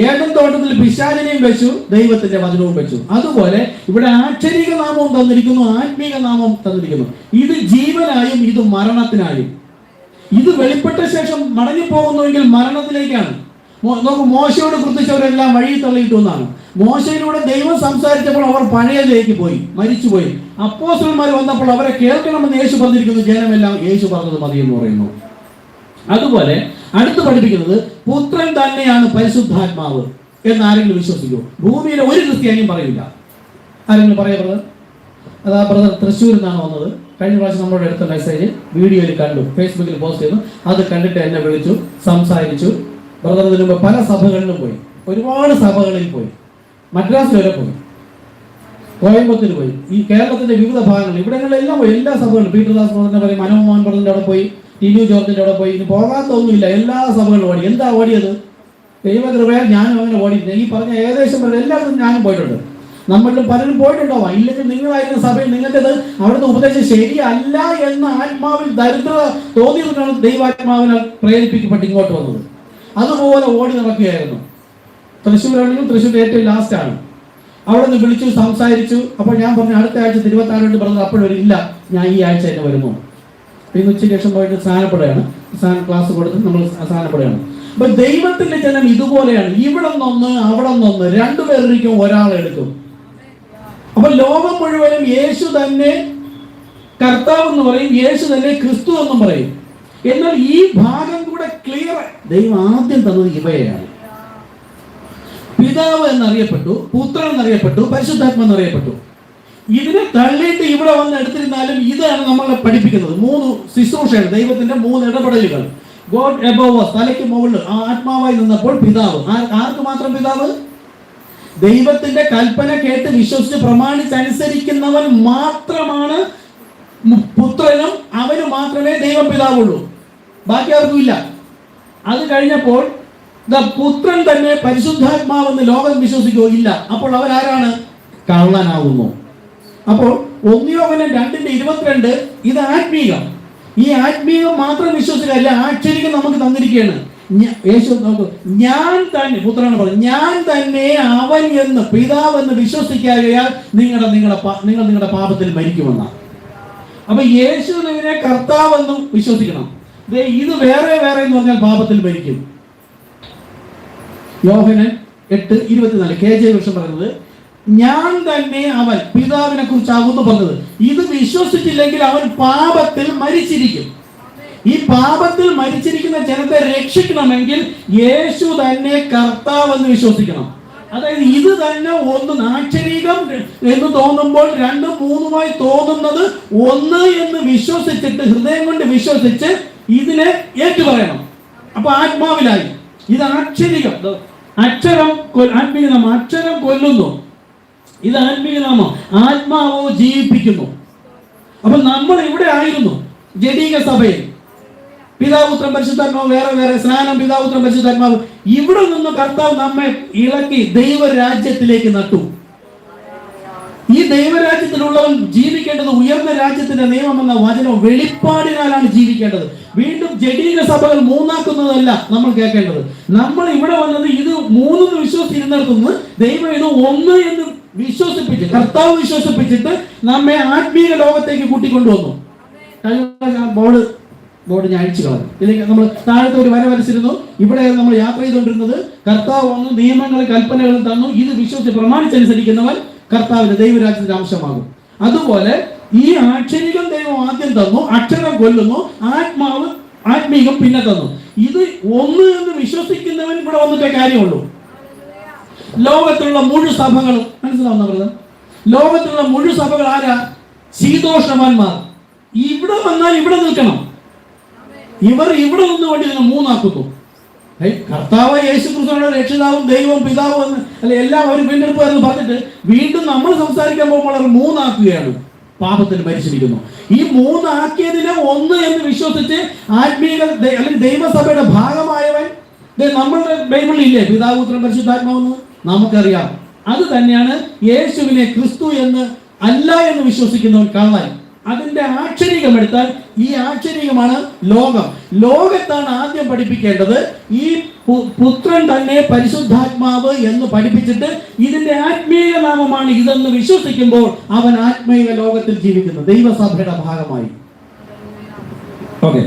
ഏദൻ തോട്ടത്തിൽ പിശാചിനെയും വെച്ചു, ദൈവത്തിന്റെ വചനവും വെച്ചു. അതുപോലെ ഇവിടെ ആക്ഷരിക നാമവും തന്നിരിക്കുന്നു, ആത്മീക നാമവും തന്നിരിക്കുന്നു. ഇത് ജീവനായും ഇത് മരണത്തിനായും. ഇത് വെളിപ്പെട്ട ശേഷം മടങ്ങിപ്പോകുന്നുവെങ്കിൽ മരണത്തിലേക്കാണ്. നോക്കൂ, മോശയോട് കൃത്യവരെല്ലാം വഴി തള്ളിയിട്ടു എന്നാണ്. മോശയിലൂടെ ദൈവം സംസാരിച്ചപ്പോൾ അവർ പഴയതിലേക്ക് പോയി, മരിച്ചുപോയി. അപ്പോസ്തലന്മാർ വന്നപ്പോൾ അവരെ കേൾക്കണമെന്ന് യേശു പറഞ്ഞിരിക്കുന്നു. ജനമെല്ലാം യേശു പറഞ്ഞത് മതി എന്ന് പറയുന്നു. അതുപോലെ അടുത്ത് പഠിപ്പിക്കുന്നത് പുത്രൻ തന്നെയാണ് പരിശുദ്ധാത്മാവ് എന്ന് ആരെങ്കിലും വിശ്വസിക്കുമോ? ഭൂമിയിലെ ഒരു ക്രിസ്ത്യാനിയും പറയില്ല. ആരെങ്കിലും പറയാ ബ്രദർ? അതാ ബ്രദർ തൃശ്ശൂരിൽ നിന്നാണ് വന്നത്. കഴിഞ്ഞ പ്രാവശ്യം നമ്മളോട് എടുത്ത മെസ്സേജ് വീഡിയോയിൽ കണ്ടു, ഫേസ്ബുക്കിൽ പോസ്റ്റ് ചെയ്തു. അത് കണ്ടിട്ട് എന്നെ വിളിച്ചു, സംസാരിച്ചു. ബ്രദർ ഇതിനു മുമ്പ് പല സഭകളിലും പോയി, ഒരുപാട് സഭകളിൽ പോയി, മദ്രാസിൽ വരെ പോയി, കോയമ്പത്തൂർ പോയി, ഈ കേരളത്തിന്റെ വിവിധ ഭാഗങ്ങളിൽ ഇവിടങ്ങളിലെല്ലാം പോയി. എല്ലാ സഭകളിലും പീറ്റർദാസ് ബ്രദറിനെ പറയും, മനോഹൻ ബ്രദറിന്റെ അവിടെ പോയി, ടിനു ജോർജിന്റെ അവിടെ പോയി. ഇനി പോകാത്തൊന്നുമില്ല, എല്ലാ സഭകളിലും ഓടി. എന്താ ഓടിയത്? ദൈവകൃപയാൽ ഞാനും അങ്ങനെ ഓടിയിട്ടുണ്ട്. ഈ പറഞ്ഞ ഏകദേശം എല്ലായിടത്തും ഞാനും പോയിട്ടുണ്ട്. നമ്മളിലും പലരും പോയിട്ടുണ്ടാവാം. ഇല്ലെങ്കിൽ നിങ്ങളായിരുന്ന സഭയിൽ നിങ്ങൾക്കത് അവിടുത്തെ ഉപദേശം ശരിയല്ല എന്ന ആത്മാവിൽ ദരിദ്രത തോന്നിയതുകൊണ്ടാണ് ദൈവാത്മാവിനാൽ പ്രേരിപ്പിക്കപ്പെട്ട് ഇങ്ങോട്ട് വന്നത്. അതുപോലെ ഓടി നടക്കുകയായിരുന്നു. തൃശ്ശൂരാണെങ്കിലും തൃശ്ശൂർ ഏറ്റവും ലാസ്റ്റാണ്. അവിടെ നിന്ന് വിളിച്ചു, സംസാരിച്ചു. അപ്പോൾ ഞാൻ പറഞ്ഞു, അടുത്ത ആഴ്ച തിരുവത്താറുണ്ട് പറഞ്ഞത്. അപ്പോഴൊരു ഇല്ല, ഞാൻ ഈ ആഴ്ച തന്നെ വരുന്നു. ഇന്ന് ഉച്ചയ്ക്ക് ശേഷം പോയിട്ട് സ്ഥാനപ്പെടുകയാണ്, ക്ലാസ് കൊടുത്ത് നമ്മൾ സ്ഥാനപ്പെടുകയാണ്. അപ്പൊ ദൈവത്തിന്റെ ജനം ഇതുപോലെയാണ്. ഇവിടെ നിന്നൊന്ന് അവിടെ നിന്നൊന്ന് രണ്ടുപേരിക്കും ഒരാളെടുക്കും. അപ്പൊ ലോകം മുഴുവനും യേശു തന്നെ കർത്താവ് എന്ന് പറയും, യേശു തന്നെ ക്രിസ്തു എന്നും പറയും. എന്നാൽ ഈ ഭാഗം കൂടെ ക്ലിയർ ദൈവം ആദ്യം തന്നത് ഇവയാണ്. പിതാവ് എന്നറിയപ്പെട്ടു, പുത്രൻ എന്നറിയപ്പെട്ടു, പരിശുദ്ധാത്മ എന്നറിയപ്പെട്ടു. ഇതിനെ തള്ളിയിട്ട് ഇവിടെ വന്ന് എടുത്തിരുന്നാലും ഇതാണ് നമ്മളെ പഠിപ്പിക്കുന്നത്. 3 ശുശ്രൂഷകൾ, ദൈവത്തിന്റെ 3 ഇടപെടലുകൾ. ഗോഡ് എബോവ്, തലയ്ക്ക് മുകളിൽ ആത്മാവായി നിന്നപ്പോൾ പിതാവ്. ആർക്ക് മാത്രം പിതാവ്? ദൈവത്തിന്റെ കൽപ്പന കേട്ട് വിശ്വസിച്ച് പ്രമാണിച്ചനുസരിക്കുന്നവൻ മാത്രമാണ് പുത്രനും, അവന് മാത്രമേ ദൈവം പിതാവുള്ളൂ, ബാക്കി ആർക്കും ഇല്ല. അത് കഴിഞ്ഞപ്പോൾ പുത്രൻ തന്നെ പരിശുദ്ധാത്മാവെന്ന് ലോകം വിശ്വസിക്കുകയോ ഇല്ല. അപ്പോൾ അവരാരാണ്? കള്ളനാകുന്നു. അപ്പോൾ 1 യോഹന്നാൻ 2:22 ഇത് ആത്മീകം. ഈ ആത്മീകം മാത്രം വിശ്വസിക്കല്ല, ആക്ഷരികം നമുക്ക് തന്നിരിക്കുകയാണ്. യേശു നോക്കൂ, ഞാൻ തന്നെ, പുത്രനാണ് പറഞ്ഞു, ഞാൻ തന്നെ അവൻ എന്ന് പിതാവെന്ന് വിശ്വസിക്കാകയാൽ നിങ്ങൾ നിങ്ങളുടെ പാപത്തിൽ മരിക്കുമെന്നാണ്. അപ്പൊ യേശുവിനെ കർത്താവെന്നും വിശ്വസിക്കണം. ഇത് വേറെ വേറെ എന്ന് പറഞ്ഞാൽ പാപത്തിൽ മരിക്കും. യോഹന്നാൻ 8:24 KJ വേർഷൻ പറയുന്നത്, ഞാൻ തന്നെ അവൻ, പിതാവിനെ കുറിച്ചാകുന്നു പറഞ്ഞത്. ഇത് വിശ്വസിച്ചില്ലെങ്കിൽ അവൻ പാപത്തിൽ മരിച്ചിരിക്കും. ഈ പാപത്തിൽ മരിച്ചിരിക്കുന്ന ജനത്തെ രക്ഷിക്കണമെങ്കിൽ യേശു തന്നെ കർത്താവ് എന്ന് വിശ്വസിക്കണം. അതായത് ഇത് തന്നെ ഒന്ന് ആക്ഷരികം എന്ന് തോന്നുമ്പോൾ 2, 3 തോന്നുന്നത് ഒന്ന് എന്ന് വിശ്വസിച്ചിട്ട്, ഹൃദയം കൊണ്ട് വിശ്വസിച്ച് ഇതിനെ ഏറ്റുപറയണം. അപ്പൊ ആത്മാവിലായി. ഇത് ആക്ഷരികം. അക്ഷരം ആത്മീയ നാമം, അക്ഷരം കൊല്ലുന്നു. ഇത് ആത്മീയ നാമം, ആത്മാവോ ജീവിപ്പിക്കുന്നു. അപ്പൊ നമ്മൾ ഇവിടെ ആയിരുന്നു ജഡീക സഭയിൽ. പിതാപുത്രൻ പരിശുദ്ധാത്മാവ് വേറെ വേറെ, സ്നാനം പിതാപുത്രൻ പരിശുദ്ധാത്മാവ്. ഇവിടെ നിന്ന് കർത്താവ് നമ്മെ ഇളക്കി ദൈവരാജ്യത്തിലേക്ക് നട്ടു. ഈ ദൈവരാജ്യത്തിലുള്ളവൻ ജീവിക്കേണ്ടത് ഉയർന്ന രാജ്യത്തിന്റെ നിയമം എന്ന വചനം വെളിപ്പാടിനാലാണ് ജീവിക്കേണ്ടത്. വീണ്ടും ജഡീക സഭകൾ 3ആക്കുന്നതല്ല നമ്മൾ കേൾക്കേണ്ടത്. നമ്മൾ ഇവിടെ വന്നത് ഇത് 3 വിശ്വസിച്ചിരുന്നിടത്തുനിന്ന് ദൈവം ഇത് 1 എന്ന് വിശ്വസിപ്പിച്ച്, കർത്താവ് വിശ്വസിപ്പിച്ചിട്ട് നമ്മെ ആത്മീയ ലോകത്തേക്ക് കൂട്ടിക്കൊണ്ടുവന്നു. ബോർഡ് ഞാൻ അഴിച്ചു കളഞ്ഞു. ഇതിലേക്ക് നമ്മൾ താഴത്തെ ഒരു വര വരച്ചിരുന്നു. ഇവിടെ നമ്മൾ യാത്ര ചെയ്തുകൊണ്ടിരുന്നത് കർത്താവ് വന്നു, നിയമങ്ങളും കൽപ്പനകളും തന്നു. ഇത് വിശ്വസിച്ച് പ്രമാണിച്ചനുസരിക്കുന്നവൻ കർത്താവിന്റെ ദൈവരാജ്യത്തിന്റെ അംശമാകും. അതുപോലെ ഈ ആക്ഷരികം ദൈവം ആദ്യം തന്നു, അക്ഷരം കൊല്ലുന്നു, ആത്മീകം പിന്നെ തന്നു. ഇത് 1 എന്ന് വിശ്വസിക്കുന്നവൻ ഇവിടെ വന്നിട്ടേ കാര്യമുള്ളൂ. ലോകത്തിലുള്ള മുഴു സഭകളും മനസ്സിലാവുന്നവർ, ലോകത്തിലുള്ള മുഴു സഭകൾ ആരാ? ശീതോഷ്ണവാന്മാർ. ഇവിടെ വന്നാൽ ഇവിടെ നിൽക്കണം. ഇവർ ഇവിടെ നിന്നുകൊണ്ട് ഇതിനെ 3ആക്കുന്നു. കർത്താവ് യേശു ക്രിസ്തുവാണ് രക്ഷിതാവും ദൈവവും പിതാവും എന്ന് അല്ലെ എല്ലാം അവർ വീണ്ടെടുപ്പുകാരെന്ന് പറഞ്ഞിട്ട് വീണ്ടും നമ്മൾ സംസാരിക്കാൻ പോകുമ്പോൾ അവർ മൂന്നാക്കുകയാണ്. പാപത്തിന് മരിച്ചിരിക്കുന്നു. ഈ മൂന്നാക്കിയതിനെ ഒന്ന് എന്ന് വിശ്വസിച്ച് ആത്മീയ അല്ലെങ്കിൽ ദൈവസഭയുടെ ഭാഗമായവൻ നമ്മളുടെ ബൈബിളിൽ ഇല്ലേ പിതാവ് പുത്രൻ പരിശുദ്ധാത്മാവെന്ന് നമുക്കറിയാം. അത് തന്നെയാണ് യേശുവിനെ ക്രിസ്തു എന്ന് അല്ല എന്ന് വിശ്വസിക്കുന്നവൻ കള്ളൻ. അതിന്റെ ആക്ഷരികം എടുത്താൽ ഈ ആക്ഷരികമാണ് ലോകം. ലോകത്താണ് ആദ്യം പഠിപ്പിക്കേണ്ടത് ഈ പുത്രൻ തന്നെ പരിശുദ്ധാത്മാവ് എന്ന് പഠിപ്പിച്ചിട്ട് ഇതിന്റെ ആത്മീയ നാമമാണ് ഇതെന്ന് വിശ്വസിക്കുമ്പോൾ അവൻ ആത്മീയ ലോകത്തിൽ ജീവിക്കുന്നു, ദൈവസഭയുടെ ഭാഗമായി. ഓക്കെ,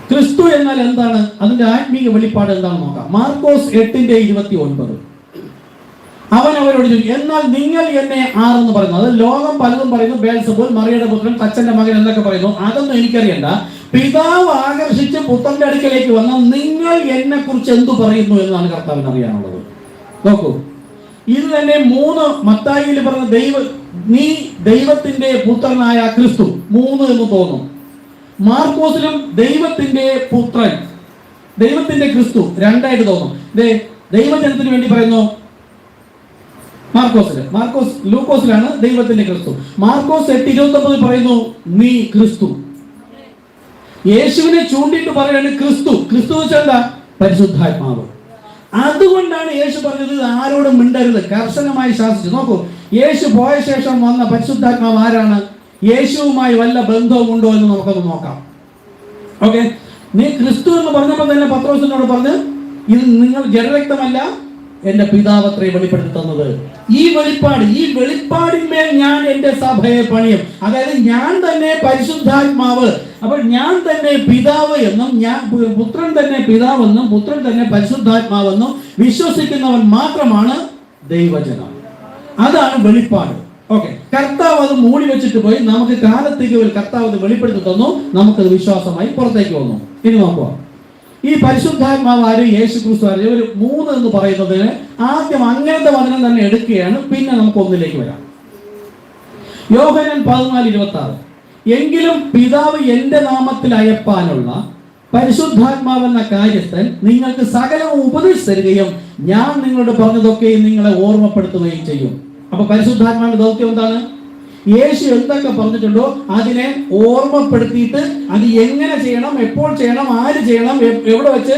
ക്രിസ്തു എന്നാൽ എന്താണ്? അതിന്റെ ആത്മീയ വെളിപ്പാട് എന്താണെന്ന് നോക്കാം. മാർക്കോസ് 8:29. അവൻ അവരോട് ചോദിച്ചു, എന്നാൽ നിങ്ങൾ എന്നെ ആരെന്ന് പറയുന്നു? അത് ലോകം പലതും പറയുന്നു, ബേൽസെബൂൽ, മറിയയുടെ പുത്രൻ, തച്ചന്റെ മകൻ എന്നൊക്കെ പറയുന്നു. അതൊന്നും എനിക്കറിയണ്ട. പിതാവ് ആകർഷിച്ച് പുത്രന്റെ അടുക്കലേക്ക് വന്ന നിങ്ങൾ എന്നെ കുറിച്ച് എന്തു പറയുന്നു എന്നാണ് കർത്താവിന് അറിയാനുള്ളത്. നോക്കൂ, ഇത് തന്നെ 3 മത്തായിയിൽ പറഞ്ഞ നീ ദൈവത്തിന്റെ പുത്രനായ ക്രിസ്തു 3 എന്ന് തോന്നും. മാർക്കോസിലും ദൈവത്തിന്റെ പുത്രൻ, ദൈവത്തിന്റെ ക്രിസ്തു 2 തോന്നും. ദൈവജനത്തിന് വേണ്ടി പറയുന്നു ലൂക്കോസിലാണ് ദൈവത്തിന്റെ ക്രിസ്തു. മാർക്കോസ് 8:29 പറയുന്നു നീ ക്രിസ്തു. യേശുവിനെ ചൂണ്ടിയിട്ട് പറയാണ് ക്രിസ്തു. ക്രിസ്തു വെച്ചാ പരിശുദ്ധാത്മാവ്. അതുകൊണ്ടാണ് യേശു പറഞ്ഞത് ആരോടും മിണ്ടരുത്, കർശനമായി ശാസിച്ചു. നോക്കൂ, യേശു പോയ ശേഷം വന്ന പരിശുദ്ധാത്മാവ് ആരാണ്? യേശുവുമായി വല്ല ബന്ധവും ഉണ്ടോ എന്ന് നമുക്കൊന്ന് നോക്കാം. ഓക്കെ, നീ ക്രിസ്തു എന്ന് പറഞ്ഞപ്പോൾ തന്നെ പത്രോസിനോട് പറഞ്ഞ് ഇത് നിങ്ങൾ ജഡരക്തമല്ല എന്റെ പിതാവത്രേ വെളിപ്പെടുത്തി തന്നത്. ഈ വെളിപ്പാടിന്മേൽ ഞാൻ എന്റെ സഭയെ പണിയും. അതായത് ഞാൻ തന്നെ പരിശുദ്ധാത്മാവ്. അപ്പോൾ ഞാൻ തന്നെ പിതാവ് എന്നും പുത്രൻ തന്നെ പിതാവെന്നും പുത്രൻ തന്നെ പരിശുദ്ധാത്മാവെന്നും വിശ്വസിക്കുന്നവൻ മാത്രമാണ് ദൈവജനം. അതാണ് വെളിപ്പാട്. ഓക്കെ, കർത്താവ് അത് മൂടി വെച്ചിട്ട് പോയി. നമുക്ക് കാലത്തേക്ക് കർത്താവ് അത് വെളിപ്പെടുത്തി തന്നു, നമുക്കത് വിശ്വാസമായി പുറത്തേക്ക് വന്നു. ഇനി നോക്കുക, ഈ പരിശുദ്ധാത്മാവ് ആര്, യേശു ക്രിസ്തു ആര്? ഒരു 3 എന്ന് പറയുന്നതിന് ആദ്യം അങ്ങനത്തെ വചനം തന്നെ എടുക്കുകയാണ്, പിന്നെ നമുക്ക് ഒന്നിലേക്ക് വരാം. യോഹന്നാൻ 14:26. എങ്കിലും പിതാവ് എന്റെ നാമത്തിൽ അയപ്പാനുള്ള പരിശുദ്ധാത്മാവെന്ന കാര്യസ്ഥൻ നിങ്ങൾക്ക് സകലവും ഉപദേശിച്ചു തരികയും ഞാൻ നിങ്ങളോട് പറഞ്ഞതൊക്കെയും നിങ്ങളെ ഓർമ്മപ്പെടുത്തുകയും ചെയ്യും. അപ്പൊ പരിശുദ്ധാത്മാവിന്റെ ദൗത്യം എന്താണ്? യേശു എന്തൊക്കെ പറഞ്ഞിട്ടുണ്ടോ അതിനെ ഓർമ്മപ്പെടുത്തിയിട്ട് അത് എങ്ങനെ ചെയ്യണം, എപ്പോൾ ചെയ്യണം, ആര് ചെയ്യണം, എവിടെ വെച്ച്,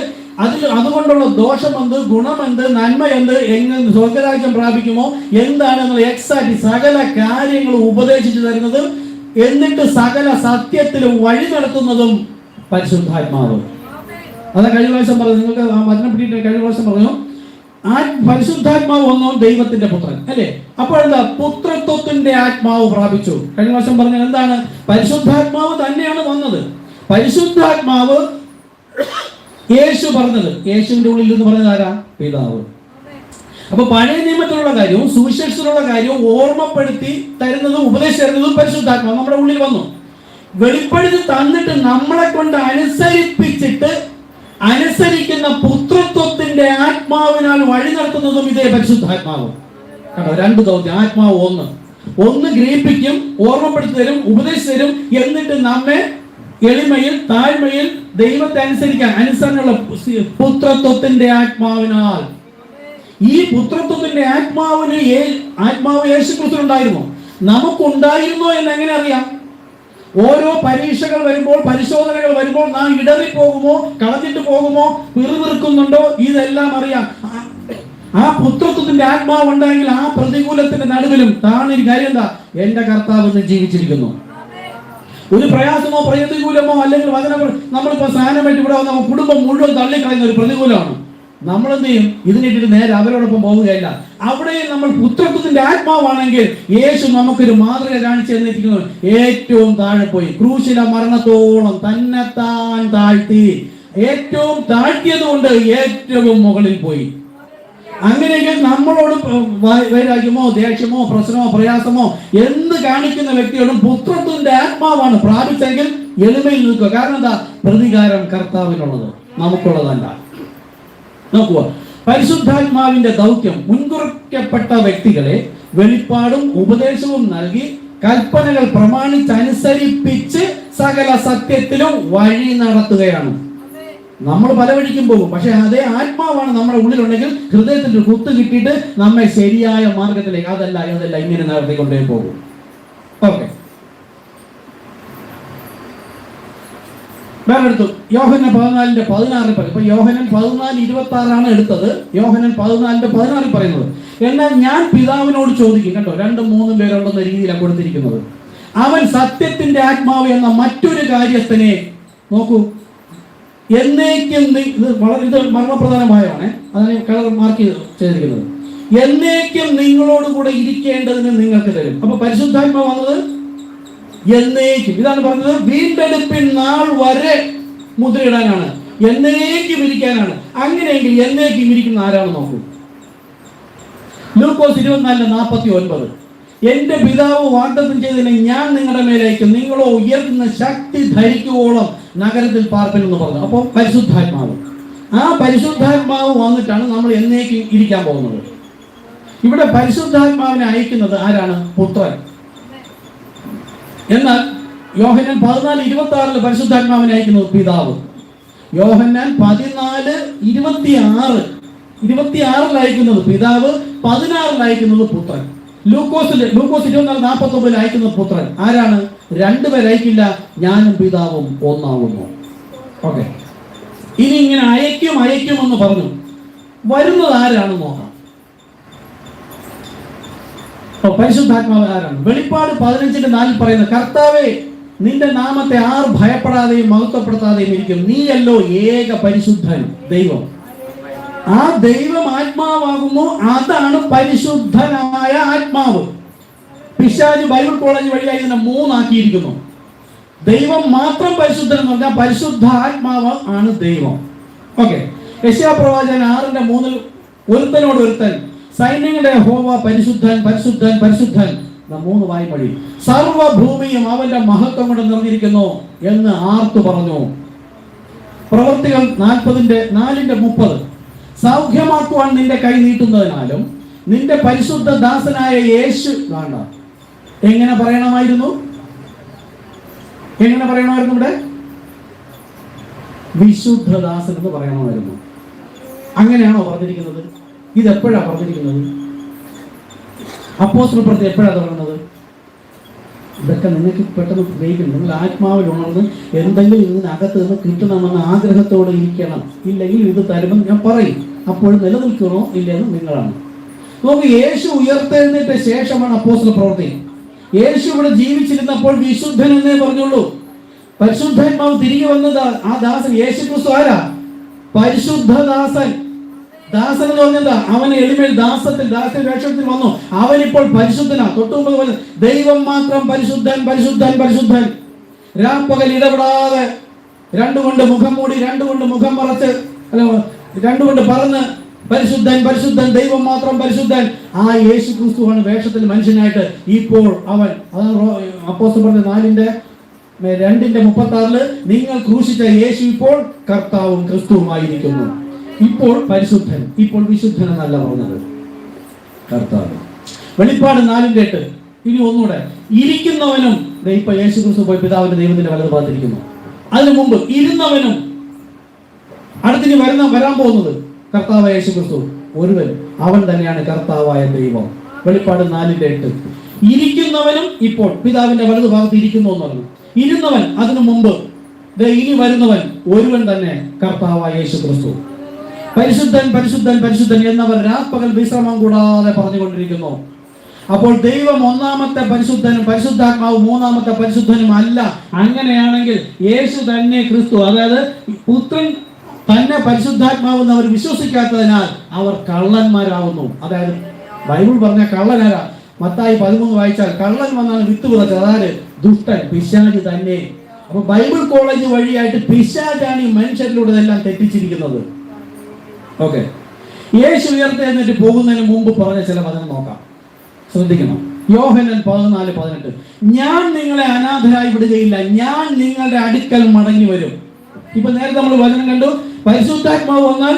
അതുകൊണ്ടുള്ള ദോഷമെന്ത്, ഗുണമെന്ത്, നന്മയെന്ത്, എങ്ങനെ സ്വർഗരാജ്യം പ്രാപിക്കുമോ എന്താണെന്നുള്ള എക്സാക്ട് സകല കാര്യങ്ങളും ഉപദേശിച്ചു തരുന്നതും എന്നിട്ട് സകല സത്യത്തിലും വഴി നടത്തുന്നതും പരിശുദ്ധാത്മാവ്. അത് കഴിഞ്ഞ പ്രാവശ്യം പറഞ്ഞു, നിങ്ങൾക്ക് ആ വചനം പിടിയിട്ട് കഴിഞ്ഞ പ്രാവശ്യം പറഞ്ഞു പരിശുദ്ധാത്മാവ് വന്നോ ദൈവത്തിന്റെ പുത്രൻ അല്ലേ? അപ്പോൾ എന്താ? പുത്രത്വത്തിന്റെ ആത്മാവ് പ്രാപിച്ചു. കഴിഞ്ഞ വർഷം പറഞ്ഞത് എന്താണ്? പരിശുദ്ധാത്മാവ് തന്നെയാണ് വന്നത്. പരിശുദ്ധാത്മാവ് യേശു പറഞ്ഞത്, യേശുവിന്റെ ഉള്ളിൽ എന്ന് പറഞ്ഞത് ആരാ? പിതാവ്. അപ്പൊ പഴയ നിയമത്തിലുള്ള കാര്യവും സുവിശേഷത്തിലുള്ള കാര്യവും ഓർമ്മപ്പെടുത്തി തരുന്നതും ഉപദേശിച്ചു തരുന്നതും പരിശുദ്ധാത്മാവ് നമ്മുടെ ഉള്ളിൽ വന്നു. വെളിപ്പെടുത്തി തന്നിട്ട് നമ്മളെ കൊണ്ട് അനുസരിക്കുന്ന പുത്രത്വത്തിന്റെ ആത്മാവിനാൽ വഴി നടത്തുന്നതും ഇതേ പരിശുദ്ധാത്മാവ്. കണ്ടോ, 2 ദൗത്യം. ആത്മാവ് ഒന്ന് ഗ്രഹിപ്പിക്കും, ഓർമ്മപ്പെടുത്തി തരും, ഉപദേശിച്ചു തരും, എന്നിട്ട് നമ്മെ എളിമയിൽ താഴ്മയിൽ ദൈവത്തെ അനുസരണയുള്ള പുത്രത്വത്തിന്റെ ആത്മാവിനാൽ. ഈ പുത്രത്വത്തിന്റെ ആത്മാവ് യേശു ക്രിസ്തുവിനുണ്ടായിരുന്നു. നമുക്കുണ്ടായിരുന്നോ എന്ന് എങ്ങനെ അറിയാം? ഓരോ പരീക്ഷകൾ വരുമ്പോൾ, പരിശോധനകൾ വരുമ്പോൾ നാം ഇടറിപ്പോകുമോ, കളഞ്ഞിട്ട് പോകുമോ, പിറുപിറുക്കുന്നുണ്ടോ, ഇതെല്ലാം അറിയാം. ആ പുത്രത്വത്തിന്റെ ആത്മാവ് ഉണ്ടെങ്കിൽ ആ പ്രതികൂലത്തിന്റെ നടുവിലും താണൊരു കാര്യം എന്താ? എന്റെ കർത്താവ് ഇന്ന് ജീവിച്ചിരിക്കുന്നു. ഒരു പ്രയാസമോ പ്രതികൂലമോ അല്ലെങ്കിൽ നമ്മളിപ്പോ സ്നാനമായിട്ട് ഇവിടെ വന്ന കുടുംബം മുഴുവൻ തള്ളിക്കളയുന്ന ഒരു പ്രതികൂലമാണ്. നമ്മൾ എന്ത് ചെയ്യും? ഇതിനിട്ട് നേരെ അവരോടൊപ്പം പോവുകയല്ല. അവിടെ നമ്മൾ പുത്രത്വത്തിന്റെ ആത്മാവാണെങ്കിൽ യേശു നമുക്കൊരു മാതൃക കാണിച്ചു തന്നിരിക്കുന്നു. ഏറ്റവും താഴെ പോയി ക്രൂശില മരണത്തോളം തന്നെത്താൻ താഴ്ത്തി, ഏറ്റവും താഴ്ത്തിയത് കൊണ്ട് ഏറ്റവും മുകളിൽ പോയി. അങ്ങനെയെങ്കിൽ നമ്മളോട് വൈരാഗ്യമോ ദേഷ്യമോ പ്രശ്നമോ പ്രയാസമോ എന്ത് കാണിക്കുന്ന വ്യക്തിയോടും പുത്രത്വത്തിന്റെ ആത്മാവാണ് പ്രാപിച്ചെങ്കിൽ എളിമയിൽ നിൽക്കുക. കാരണം എന്താ? പ്രതികാരം കർത്താവിനുള്ളത്, നമുക്കുള്ളതല്ല. നോക്കുക, പരിശുദ്ധാത്മാവിന്റെ ദൗത്യം മുൻകുറിക്കപ്പെട്ട വ്യക്തികളെ വെളിപ്പാടും ഉപദേശവും നൽകി കൽപ്പനകൾ പ്രമാണിച്ച് അനുസരിപ്പിച്ച് സകല സത്യത്തിലും വഴി നടത്തുകയാണ്. നമ്മൾ പല വഴിക്കും പോകും, പക്ഷെ അതേ ആത്മാവാണ് നമ്മുടെ ഉള്ളിലുണ്ടെങ്കിൽ ഹൃദയത്തിൽ കുത്ത് കിട്ടിയിട്ട് നമ്മെ ശരിയായ മാർഗത്തിലേക്ക് അതല്ല ഇങ്ങനെ നടത്തിക്കൊണ്ടേ പോകും. ഓക്കെ, വേറെ എടുത്തു യോഹന്നാൻ 14:16 പറയും. ഇപ്പൊ യോഹന്നാൻ 14:26 എടുത്തത്. യോഹന്നാൻ 14:16 പറയുന്നത്, എന്നാൽ ഞാൻ പിതാവിനോട് ചോദിക്കും. കണ്ടോ, 2-3 പേരുണ്ടെന്ന രീതിയിലാണ് കൊടുത്തിരിക്കുന്നത്. അവൻ സത്യത്തിന്റെ ആത്മാവ് എന്ന മറ്റൊരു കാര്യസ്ഥനെ, നോക്കൂ, എന്നേക്കും, ഇത് മർമ്മപ്രധാനമായാണ്, അതാണ് കളർ മാർക്ക് ചെയ്തിരിക്കുന്നത്, എന്നേക്കും നിങ്ങളോട് കൂടെ ഇരിക്കേണ്ടതിന് നിങ്ങൾക്ക് തരും. അപ്പൊ പരിശുദ്ധാത്മാവ് വന്നത് എന്നേക്കും, ഇതാണ് പറഞ്ഞത്, വീണ്ടെടുപ്പിൻ നാൾ വരെ മുദ്രയിടാനാണ്, എന്നേക്കും ഇരിക്കാനാണ്. അങ്ങനെയെങ്കിൽ എന്നേക്കും ഇരിക്കുന്ന ആരാണ് നോക്കൂ. ലൂക്കോസ് 24:49, എന്റെ പിതാവ് വാഗ്ദത്തം ചെയ്തതിനെ ഞാൻ നിങ്ങളുടെ മേലേക്ക് നിങ്ങളോ ഉയർത്തുന്ന ശക്തി ധരിക്കുവോളം നഗരത്തിൽ പാർപ്പിനെന്ന് പറഞ്ഞു. അപ്പോൾ പരിശുദ്ധാത്മാവ്, ആ പരിശുദ്ധാത്മാവ് വന്നിട്ടാണ് നമ്മൾ എന്നേക്കും ഇരിക്കാൻ പോകുന്നത്. ഇവിടെ പരിശുദ്ധാത്മാവിനെ അയക്കുന്നത് ആരാണ്? പുത്രൻ. എന്നാൽ യോഹന്നാൻ 14:26 പരിശുദ്ധാത്മാവിനെ അയക്കുന്നത് പിതാവ്. യോഹന്നാൻ 14:26 അയക്കുന്നത് പിതാവ്, 16 അയക്കുന്നത് പുത്രൻ. ലൂക്കോസ് 24:49 അയക്കുന്നത് പുത്രൻ. ആരാണ്? 2 പേർ അയക്കില്ല, ഞാനും പിതാവും ഒന്നാകുന്നു. ഓക്കെ, ഇനി ഇങ്ങനെ അയക്കുമെന്ന് പറഞ്ഞു. വരുന്നത് ആരാണെന്ന് നോക്കാം. പരിശുദ്ധാത്മാവ് ആരാണ്? വെളിപ്പാട് 15:4 പറയുന്നത്, കർത്താവേ, നിന്റെ നാമത്തെ ആർ ഭയപ്പെടാതെയും മഹത്വപ്പെടുത്താതെയും ഇരിക്കും. നീയല്ലോ ഏക പരിശുദ്ധൻ ദൈവം. ആ ദൈവം ആത്മാവാകുന്നു. അതാണ് പരിശുദ്ധനായ ആത്മാവ്. പിശാച് ബൈബിൾ കോളേജ് വഴിയായി ഇതിനെ 3 ആക്കിയിരിക്കുന്നു. ദൈവം മാത്രം പരിശുദ്ധൻ എന്ന് പറഞ്ഞാൽ പരിശുദ്ധ ആത്മാവ് ആണ് ദൈവം. ഓക്കെ, യെശയ്യാപ്രവാചകൻ 6:3 ഒരുത്തനോട് ഒരുത്തൻ, സൈന്യങ്ങളുടെ യഹോവ പരിശുദ്ധൻ പരിശുദ്ധൻ പരിശുദ്ധൻ, 3 വായ്പടി, സർവഭൂമിയും അവന്റെ മഹത്വം കൊണ്ട് നിറഞ്ഞിരിക്കുന്നു എന്ന് ആർത്തു പറഞ്ഞു. പ്രവൃത്തികൾ 40:30, സൗഖ്യമാക്കുവാൻ നിന്റെ കൈ നീട്ടുന്നതിനാലും നിന്റെ പരിശുദ്ധ ദാസനായ യേശു വേണ്ട. എങ്ങനെ പറയണമായിരുന്നു? ഇവിടെ വിശുദ്ധദാസൻ എന്ന് പറയണമായിരുന്നു. അങ്ങനെയാണോ പറഞ്ഞിരിക്കുന്നത്? ഇതെപ്പോഴാണ് പറഞ്ഞിരിക്കുന്നത്? അപ്പോസ്തല പ്രവൃത്തി എപ്പോഴാണ് തുടങ്ങുന്നത്? ഇതൊക്കെ നിങ്ങൾക്ക് പെട്ടെന്ന് ഗ്രഹിക്കണം. നിങ്ങൾ ആത്മാവിൽ ഉണർന്ന് എന്തെങ്കിലും ഇതിനകത്ത് നിന്ന് കിട്ടണമെന്ന ആഗ്രഹത്തോടെ ഇരിക്കണം. ഇല്ലെങ്കിൽ ഇത് തരുമെന്ന് ഞാൻ പറയും. അപ്പോൾ നിലനിൽക്കണോ ഇല്ലെന്ന് നിങ്ങളാണ്. നോക്ക്, യേശു ഉയർത്തെഴുന്നേറ്റ ശേഷമാണ് അപ്പോസ്തല പ്രവൃത്തി. യേശു ഇവിടെ ജീവിച്ചിരുന്നപ്പോൾ വിശുദ്ധൻ എന്നേ പറഞ്ഞുള്ളൂ. പരിശുദ്ധാത്മാവ് തിരികെ വന്നത് ആ ദാസൻ യേശു ക്രിസ്തു ആരാ? പരിശുദ്ധദാസൻ. ദാസൻ എന്ന് പറഞ്ഞാ അവന് എളിമയിൽ ദാസൻ വേഷത്തിൽ വന്നു. അവനിപ്പോൾ പരിശുദ്ധനാ. തൊട്ടുമുമ്പ് ദൈവം മാത്രം പരിശുദ്ധൻ പരിശുദ്ധൻ പരിശുദ്ധൻ. രാപ്പകൽ ഇടപെടാതെ 2 കൊണ്ട് മുഖം മൂടി, 2 കൊണ്ട് മുഖം മറച്ച്, 2 കൊണ്ട് പറഞ്ഞ് പരിശുദ്ധൻ പരിശുദ്ധൻ, ദൈവം മാത്രം പരിശുദ്ധൻ. ആ യേശു ക്രിസ്തുവാണ് വേഷത്തിൽ മനുഷ്യനായിട്ട് ഇപ്പോൾ അവൻ. അതാണ് അപ്പോസ്തലർ 4:2-36 നിങ്ങൾ ക്രൂശിച്ച യേശു ഇപ്പോൾ കർത്താവും ക്രിസ്തുവുമായിരിക്കുന്നു. ഇപ്പോൾ പരിശുദ്ധൻ, ഇപ്പോൾ വിശുദ്ധൻ എന്നല്ല പറഞ്ഞത്, കർത്താവ്. വെളിപ്പാട് 4:8. ഇനി ഒന്നുകൂടെ, ഇരിക്കുന്നവനും ഇപ്പൊ യേശു ക്രിസ്തു പോയി പിതാവിന്റെ ദൈവത്തിന്റെ വലത് ഭാഗത്തിരിക്കുന്നു. അതിനു മുമ്പ് ഇരുന്നവനും അടുത്തിനി വരാൻ പോകുന്നത് കർത്താവായ യേശു ക്രിസ്തു ഒരുവൻ, അവൻ തന്നെയാണ് കർത്താവായ ദൈവം. വെളിപ്പാട് 4:8. ഇരിക്കുന്നവനും ഇപ്പോൾ പിതാവിന്റെ വലത് ഭാഗത്ത് ഇരിക്കുന്നു എന്ന് പറഞ്ഞു. ഇരുന്നവൻ അതിനു മുമ്പ്, ഇനി വരുന്നവൻ ഒരുവൻ തന്നെ, കർത്താവായ യേശു ക്രിസ്തു. പരിശുദ്ധൻ പരിശുദ്ധൻ പരിശുദ്ധൻ എന്നവർ രാപ്പകൽ വിശ്രമം കൂടാതെ പറഞ്ഞുകൊണ്ടിരിക്കുന്നു. അപ്പോൾ ദൈവം ഒന്നാമത്തെ പരിശുദ്ധനും പരിശുദ്ധാത്മാവ് 3ാമത്തെ പരിശുദ്ധനും അല്ല. അങ്ങനെയാണെങ്കിൽ യേശു തന്നെ ക്രിസ്തു, അതായത് പുത്രൻ തന്നെ പരിശുദ്ധാത്മാവെന്ന് അവർ വിശ്വസിക്കാത്തതിനാൽ അവർ കള്ളന്മാരാവുന്നു. അതായത് ബൈബിൾ പറഞ്ഞ കള്ളനാരാ? മത്തായി 13 വായിച്ചാൽ കള്ളൻ വന്നാണ് വിത്ത് വിതച്ചത്. അതായത് ദുഷ്ടൻ, പിശാച് തന്നെ. അപ്പൊ ബൈബിൾ കോളേജ് വഴിയായിട്ട് പിശാചാണ് ഈ മനുഷ്യരിലൂടെ ഇതെല്ലാം തെറ്റിച്ചിരിക്കുന്നത്. ഓക്കെ, യേശു ഉയർത്തെഴുന്നേറ്റ് പോകുന്നതിന് മുമ്പ് പറഞ്ഞ ചില വചനം നോക്കാം, ശ്രദ്ധിക്കണം. യോഹന്നാൻ 14:18, ഞാൻ നിങ്ങളെ അനാഥരായി വിടുകയില്ല, ഞാൻ നിങ്ങളുടെ അടുക്കൽ മടങ്ങി വരും. ഇപ്പൊ നേരത്തെ നമ്മൾ വചനം കണ്ടു, പരിശുദ്ധാത്മാവ് വന്നാൽ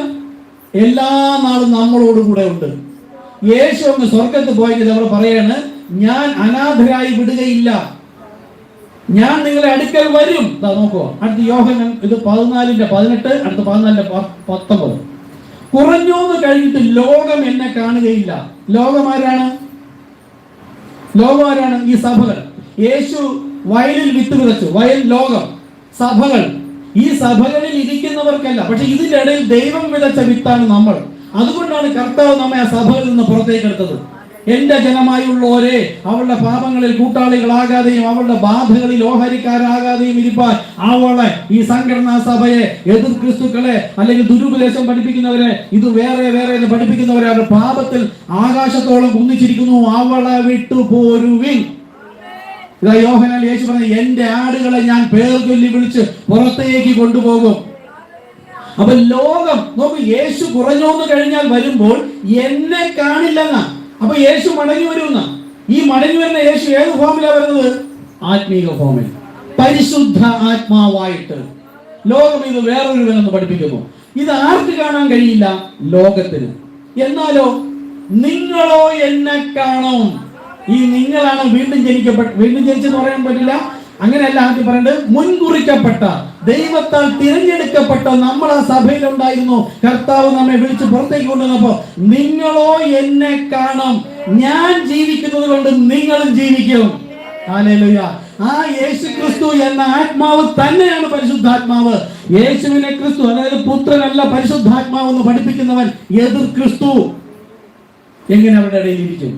എല്ലാ നാളും നമ്മളോട് കൂടെ ഉണ്ട്. യേശു അങ്ങ് സ്വർഗത്ത് പോയെങ്കിൽ അവർ പറയാണ്, ഞാൻ അനാഥരായി വിടുകയില്ല. ഞാൻ നിങ്ങളെ അടുക്കൽ വരും. നോക്കുവോ, അടുത്ത യോഹന്നാൻ ഇത് 14:18, അടുത്ത 14:19. കുറഞ്ഞോന്ന് കഴിഞ്ഞിട്ട് ലോകം എന്നെ കാണുകയില്ല. ലോകമാരാണ്? ഈ സഭകൾ. യേശു വയലിൽ വിത്ത് വിതച്ചു. വയൽ ലോകം, സഭകൾ. ഈ സഭകളിൽ ഇരിക്കുന്നവർക്കല്ല, പക്ഷെ ഇതിന്റെ ഇടയിൽ ദൈവം വിതച്ച വിത്താണ് നമ്മൾ. അതുകൊണ്ടാണ് കർത്താവ് നമ്മെ ആ സഭകളിൽ നിന്ന് പുറത്തേക്ക് എടുത്തത്. എന്റെ ജനമായുള്ളവരെ അവളുടെ പാപങ്ങളിൽ കൂട്ടാളികളാകാതെയും അവളുടെ ബാധകളിൽ ഓഹരിക്കാരാകാതെയും ഇരിപ്പാൻ അവളെ, ഈ സംഘടനാ സഭയെ, എതിർ ക്രിസ്തുക്കളെ അല്ലെങ്കിൽ ദുരുപദേശം പഠിപ്പിക്കുന്നവരെ, ഇത് വേറെ എന്ന് പഠിപ്പിക്കുന്നവരെ അവരുടെ പാപത്തിൽ ആകാശത്തോളം കുന്നിച്ചിരിക്കുന്നു. അവളെ വിട്ടുപോരുവിൻ. ഇതാ യോഹന്നാൻ യേശു പറഞ്ഞു, എന്റെ ആടുകളെ ഞാൻ പേർ ചൊല്ലി വിളിച്ച് പുറത്തേക്ക് കൊണ്ടുപോകും. അപ്പൊ ലോകം നോക്കൂ, യേശു കുറഞ്ഞോന്ന് കഴിഞ്ഞാൽ വരുമ്പോൾ എന്നെ കാണില്ലെന്നാ. അപ്പൊ യേശു മടങ്ങി വരുന്ന, ഈ മടങ്ങി വരുന്ന യേശു ഏത് ഫോമിലാണ് വരുന്നത്? ആത്മീക ഫോമിൽ, പരിശുദ്ധ ആത്മാവായിട്ട്. ലോകം ഇത് വേറൊരുവനെന്ന് പഠിപ്പിക്കുന്നു. ഇത് ആർക്ക് കാണാൻ കഴിയില്ല? ലോകത്തിന്. എന്നാലോ നിങ്ങളോ എന്നെ കാണും. ഈ നിങ്ങളാണ് വീണ്ടും ജനിച്ചെന്ന് പറയാൻ പറ്റില്ല. അങ്ങനെയല്ല ആദ്യം പറയേണ്ടത്. മുൻകുറിക്കപ്പെട്ട, ദൈവത്താൽ തിരഞ്ഞെടുക്കപ്പെട്ട നമ്മൾ ആ സഭയിലുണ്ടായിരുന്നു. കർത്താവ് നമ്മെ വിളിച്ച് പുറത്തേക്ക് കൊണ്ടുവന്നപ്പോ നിങ്ങളോ എന്നെ കാണും. ഞാൻ ജീവിക്കുന്നത് കൊണ്ട് നിങ്ങളും ജീവിക്കും. ഹല്ലേലൂയ. ആ യേശു ക്രിസ്തു എന്ന ആത്മാവ് തന്നെയാണ് പരിശുദ്ധാത്മാവ്. യേശുവിനെ ക്രിസ്തു, അതായത് പുത്രനല്ല പരിശുദ്ധാത്മാവ് എന്ന് പഠിപ്പിക്കുന്നവൻ എതിർ ക്രിസ്തു എങ്ങനെ അവരുടെ ഇടയിൽ ഇരിക്കും?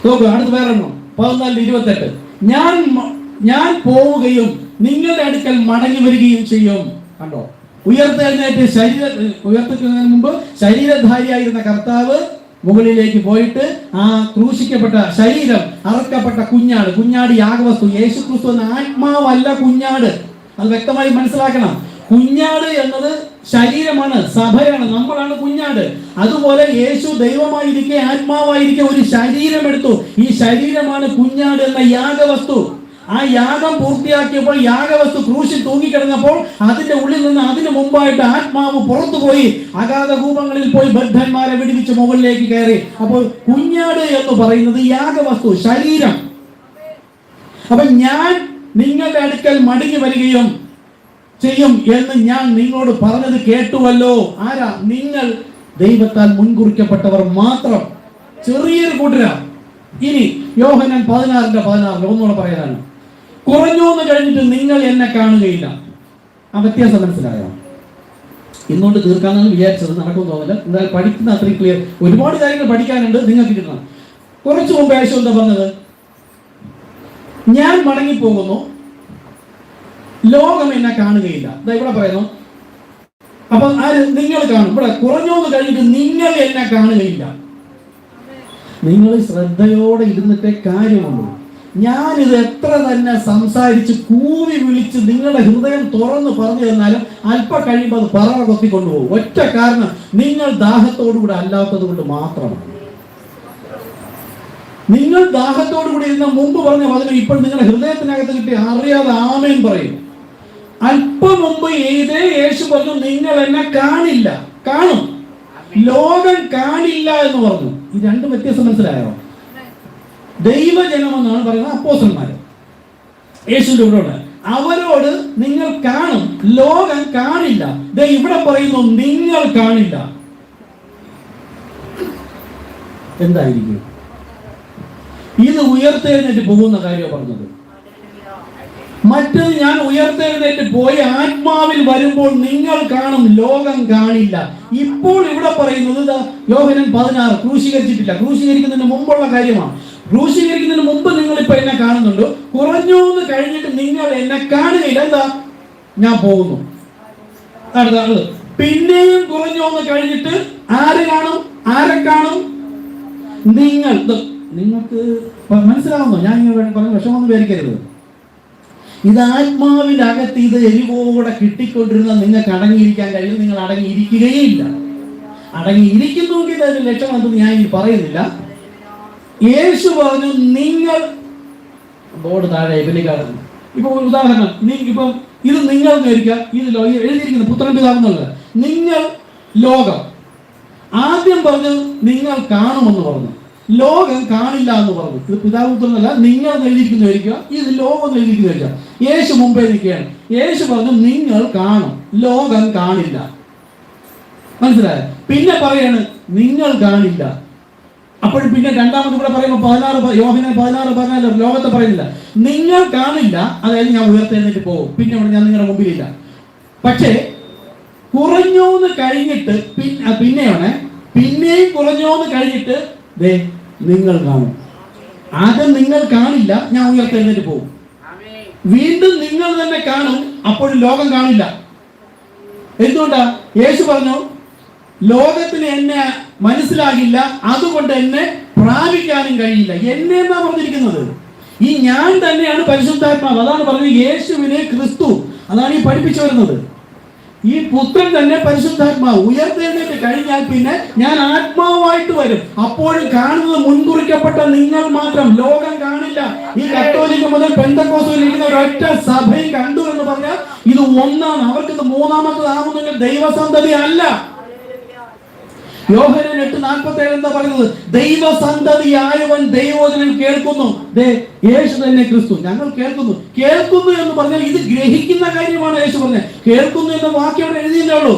നോക്കൂ, അടുത്ത് വേറെ 14:28. ഞാൻ പോവുകയും നിങ്ങളുടെ അടുക്കൽ മടങ്ങി വരികയും ചെയ്യും. കണ്ടോ, ഉയർത്തെഴുന്നേറ്റ് മുമ്പ് ശരീരധാരിയായിരുന്ന കർത്താവ് മുകളിലേക്ക് പോയിട്ട് ആ ക്രൂശിക്കപ്പെട്ട ശരീരം, അറക്കപ്പെട്ട കുഞ്ഞാട് യാഗവസ്തു. യേശു ക്രിസ്തു എന്ന ആത്മാവല്ല കുഞ്ഞാട്. അത് വ്യക്തമായി മനസ്സിലാക്കണം. കുഞ്ഞാട് എന്നത് ശരീരമാണ്, സഭയാണ്, നമ്മളാണ് കുഞ്ഞാട്. അതുപോലെ യേശു ദൈവമായിരിക്കെ ആത്മാവായിരിക്കെ ഒരു ശരീരം എടുത്തു. ഈ ശരീരമാണ് കുഞ്ഞാട് എന്ന യാഗവസ്തു. ആ യാഗം പൂർത്തിയാക്കിയപ്പോൾ, യാഗവസ്തു ക്രൂശിൽ തൂങ്ങിക്കിടന്നപ്പോൾ അതിന്റെ ഉള്ളിൽ നിന്ന് അതിനു മുമ്പായിട്ട് ആത്മാവ് പുറത്തുപോയി അഗാധ കൂപങ്ങളിൽ പോയി ബദ്ധന്മാരെ വിടുവിച്ച് മുകളിലേക്ക് കയറി. അപ്പോൾ കുഞ്ഞാട് എന്ന് പറയുന്നത് യാഗവസ്തു, ശരീരം. അപ്പൊ ഞാൻ നിങ്ങളുടെ അടുക്കൽ മടങ്ങി വരികയും ചെയ്യും എന്ന് ഞാൻ നിങ്ങളോട് പറഞ്ഞത് കേട്ടുവല്ലോ. ആരാ? നിങ്ങൾ ദൈവത്താൽ മുൻകുറിക്കപ്പെട്ടവർ മാത്രം. ചെറിയൊരു കൂട്ടരാ. ഇനി യോഹന്നാൻ 16:16 ഒന്നുകൂടെ പറയാനാണ്. കുറഞ്ഞോന്ന് കഴിഞ്ഞിട്ട് നിങ്ങൾ എന്നെ കാണുകയില്ല. ആ വ്യത്യാസം മനസ്സിലായോ? ഇന്നുകൊണ്ട് തീർക്കാമെന്ന് വിചാരിച്ചത് നടക്കുമെന്ന് തോന്നില്ല. എന്തായാലും പഠിക്കുന്ന അത്രയും ക്ലിയർ. ഒരുപാട് കാര്യങ്ങൾ പഠിക്കാനുണ്ട് നിങ്ങൾക്ക് കിട്ടണം. കുറച്ചു മുമ്പ് യേശു എന്താ പറഞ്ഞത്? ഞാൻ മടങ്ങിപ്പോകുന്നു, ലോകം എന്നെ കാണുകയില്ല. ഇവിടെ പറയുന്നു. അപ്പൊ ആര്? നിങ്ങൾ കാണും. ഇവിടെ കുറഞ്ഞോന്ന് കഴിഞ്ഞിട്ട് നിങ്ങൾ എന്നെ കാണുകയില്ല. നിങ്ങൾ ശ്രദ്ധയോടെ ഇരുന്നിട്ടേ കാര്യമുള്ളൂ. ഞാനിത് എത്ര തന്നെ സംസാരിച്ച് കൂവി വിളിച്ച് നിങ്ങളുടെ ഹൃദയം തുറന്ന് പറഞ്ഞു തന്നാലും അല്പ കഴിയുമ്പോൾ അത് പറവ കൊത്തിക്കൊണ്ടുപോകും. ഒറ്റ കാരണം, നിങ്ങൾ ദാഹത്തോടുകൂടെ അല്ലാത്തത് കൊണ്ട് മാത്രമാണ്. നിങ്ങൾ ദാഹത്തോടുകൂടി ഇരുന്ന മുമ്പ് പറഞ്ഞ വചനം ഇപ്പോൾ നിങ്ങളുടെ ഹൃദയത്തിനകത്ത് കിട്ടി അറിയാതെ ആമേൻ പറയും. അല്പം മുമ്പ് ഇതേ യേശു പറഞ്ഞു, നിങ്ങൾ എന്നെ കാണില്ല, കാണും, ലോകം കാണില്ല എന്ന് പറഞ്ഞു. ഈ രണ്ട് വ്യത്യാസം മനസ്സിലായോ? ദൈവജനം എന്നാണ് പറയുന്നത് അപ്പോസ്തലന്മാര്, യേശുവിന്റെ കൂടെ. അവരോട് നിങ്ങൾ കാണും, ലോകം കാണില്ല. ഇവിടെ പറയുന്നു നിങ്ങൾ കാണില്ല. എന്തായിരിക്കും ഇത്? ഉയർത്തെഴുന്നേറ്റ് പോകുന്ന കാര്യമാണ് പറഞ്ഞത്. മറ്റത് ഞാൻ ഉയർത്തെഴുന്നേറ്റ് പോയി ആത്മാവിൽ വരുമ്പോൾ നിങ്ങൾ കാണും, ലോകം കാണില്ല. ഇപ്പോൾ ഇവിടെ പറയുന്നത് യോഹന്നാൻ 16 ക്രൂശീകരിച്ചിട്ടില്ല, ക്രൂശീകരിക്കുന്നതിന് മുമ്പുള്ള കാര്യമാണ്. ക്രൂശീകരിക്കുന്നതിന് മുമ്പ് നിങ്ങൾ ഇപ്പൊ എന്നെ കാണുന്നുണ്ട്. കുറഞ്ഞോന്ന് കഴിഞ്ഞിട്ട് നിങ്ങൾ എന്നെ കാണുകയില്ല. എന്താ? ഞാൻ പോകുന്നു. അടുത്ത പിന്നെയും കുറഞ്ഞോന്ന് കഴിഞ്ഞിട്ട് ആരെ കാണും? ആരെ കാണും? നിങ്ങൾക്ക് മനസ്സിലാവുന്നോ? ഞാൻ ഇങ്ങനെ പറഞ്ഞ വിഷമൊന്നും വിചാരിക്കരുത്. ഇത് ആത്മാവിന്റെ അകത്ത് ഇത് എരിവോടെ കിട്ടിക്കൊണ്ടിരുന്ന നിങ്ങൾക്ക് അടങ്ങിയിരിക്കാൻ കഴിയും. നിങ്ങൾ അടങ്ങിയിരിക്കുകയില്ല. അടങ്ങിയിരിക്കുന്നുവെങ്കിൽ അതിന് ലക്ഷ്യം എന്തെന്ന് ഞാൻ ഇനി പറയുന്നില്ല. യേശു പറഞ്ഞു നിങ്ങൾ ബോർഡ് താഴെ ബലികാടൻ. ഇപ്പൊ ഉദാഹരണം, ഇപ്പം ഇത് നിങ്ങൾ വിചാരിക്കുക, ഇതിൽ എഴുതിയിരിക്കുന്ന പുത്രൻ പിതാവെന്നുള്ളത് നിങ്ങൾ ലോകം. ആദ്യം പറഞ്ഞു നിങ്ങൾ കാണുമെന്ന് പറഞ്ഞു. ലോകം കാണില്ല എന്ന് പറഞ്ഞു. ഇത് പിതാപുത്രനല്ല, നിങ്ങൾ എഴുതിയിരിക്കുന്നതായിരിക്കുക, ഇത് ലോകം എഴുതിയിരിക്കുന്നതായിരിക്കുക. യേശു മുമ്പേ നിൽക്കുകയാണ്. യേശു പറഞ്ഞു നിങ്ങൾ കാണും, ലോകം കാണില്ല. മനസ്സിലായോ? പിന്നെ പറയാണ് നിങ്ങൾ കാണില്ല. അപ്പോൾ പിന്നെ രണ്ടാമത് കൂടെ പറയുമ്പോൾ 16 യോഹന്നാൻ 16 ലോകത്തെ പറയുന്നില്ല, നിങ്ങൾ കാണില്ല, അതായത് ഞാൻ ഉയർത്തെഴുന്നേറ്റ് പോകും, പിന്നെ ഞാൻ നിങ്ങളുടെ മുമ്പിലില്ല. പക്ഷേ കുറഞ്ഞോന്ന് കഴിഞ്ഞിട്ട് പിന്നെയും കുറഞ്ഞോന്ന് കഴിഞ്ഞിട്ട് നിങ്ങൾ കാണും. ആദ്യം നിങ്ങൾ കാണില്ല, ഞാൻ ഉയർത്തെഴുന്നേറ്റ് പോകും. വീണ്ടും നിങ്ങൾ തന്നെ കാണും, അപ്പോഴും ലോകം കാണില്ല. എന്തുകൊണ്ടാ? യേശു പറഞ്ഞു ലോകത്തിന് എന്നെ മനസ്സിലാകില്ല, അതുകൊണ്ട് എന്നെ പ്രാപിക്കാനും കഴിയില്ല. എന്നെ എന്നാ പറഞ്ഞിരിക്കുന്നത്. ഈ ഞാൻ തന്നെയാണ് പരിശുദ്ധാത്മാവ്. അതാണ് പറഞ്ഞത് യേശുവിനെ ക്രിസ്തു. അതാണ് ഈ പഠിപ്പിച്ചു വരുന്നത്. ഈ പുത്രൻ തന്നെ പരിശുദ്ധാത്മാവ്. ഉയർത്തെഴുന്നേറ്റ് കഴിഞ്ഞാൽ പിന്നെ ഞാൻ ആത്മാവായിട്ട് വരും. അപ്പോഴും കാണുന്നത് മുൻകുറിക്കപ്പെട്ട നിങ്ങൾ മാത്രം, ലോകം കാണില്ല. ഈ കത്തോലിക്ക മുതൽ പെന്തക്കോസ്തിൽ ഇരിക്കുന്ന ഒരൊറ്റ സഭയും കണ്ടു എന്ന് പറഞ്ഞാൽ ഇത് ഒന്നാണ്. അവർക്കിത് മൂന്നാമത്തതാകുന്നെങ്കിൽ ദൈവസന്തതി അല്ല. യോഹന്നാൻ 8:47 എന്താ പറയുന്നത്? ദൈവസന്തതിയായവൻ ദൈവവചനം കേൾക്കുന്നു. യേശു തന്നെ ക്രിസ്തു. ഞങ്ങൾ കേൾക്കുന്നു എന്ന് പറഞ്ഞാൽ ഇത് ഗ്രഹിക്കുന്ന കാര്യമാണ്. യേശു പറഞ്ഞത് കേൾക്കുന്നു എന്ന വാക്യം അവിടെ എഴുതിയേ ഉള്ളൂ.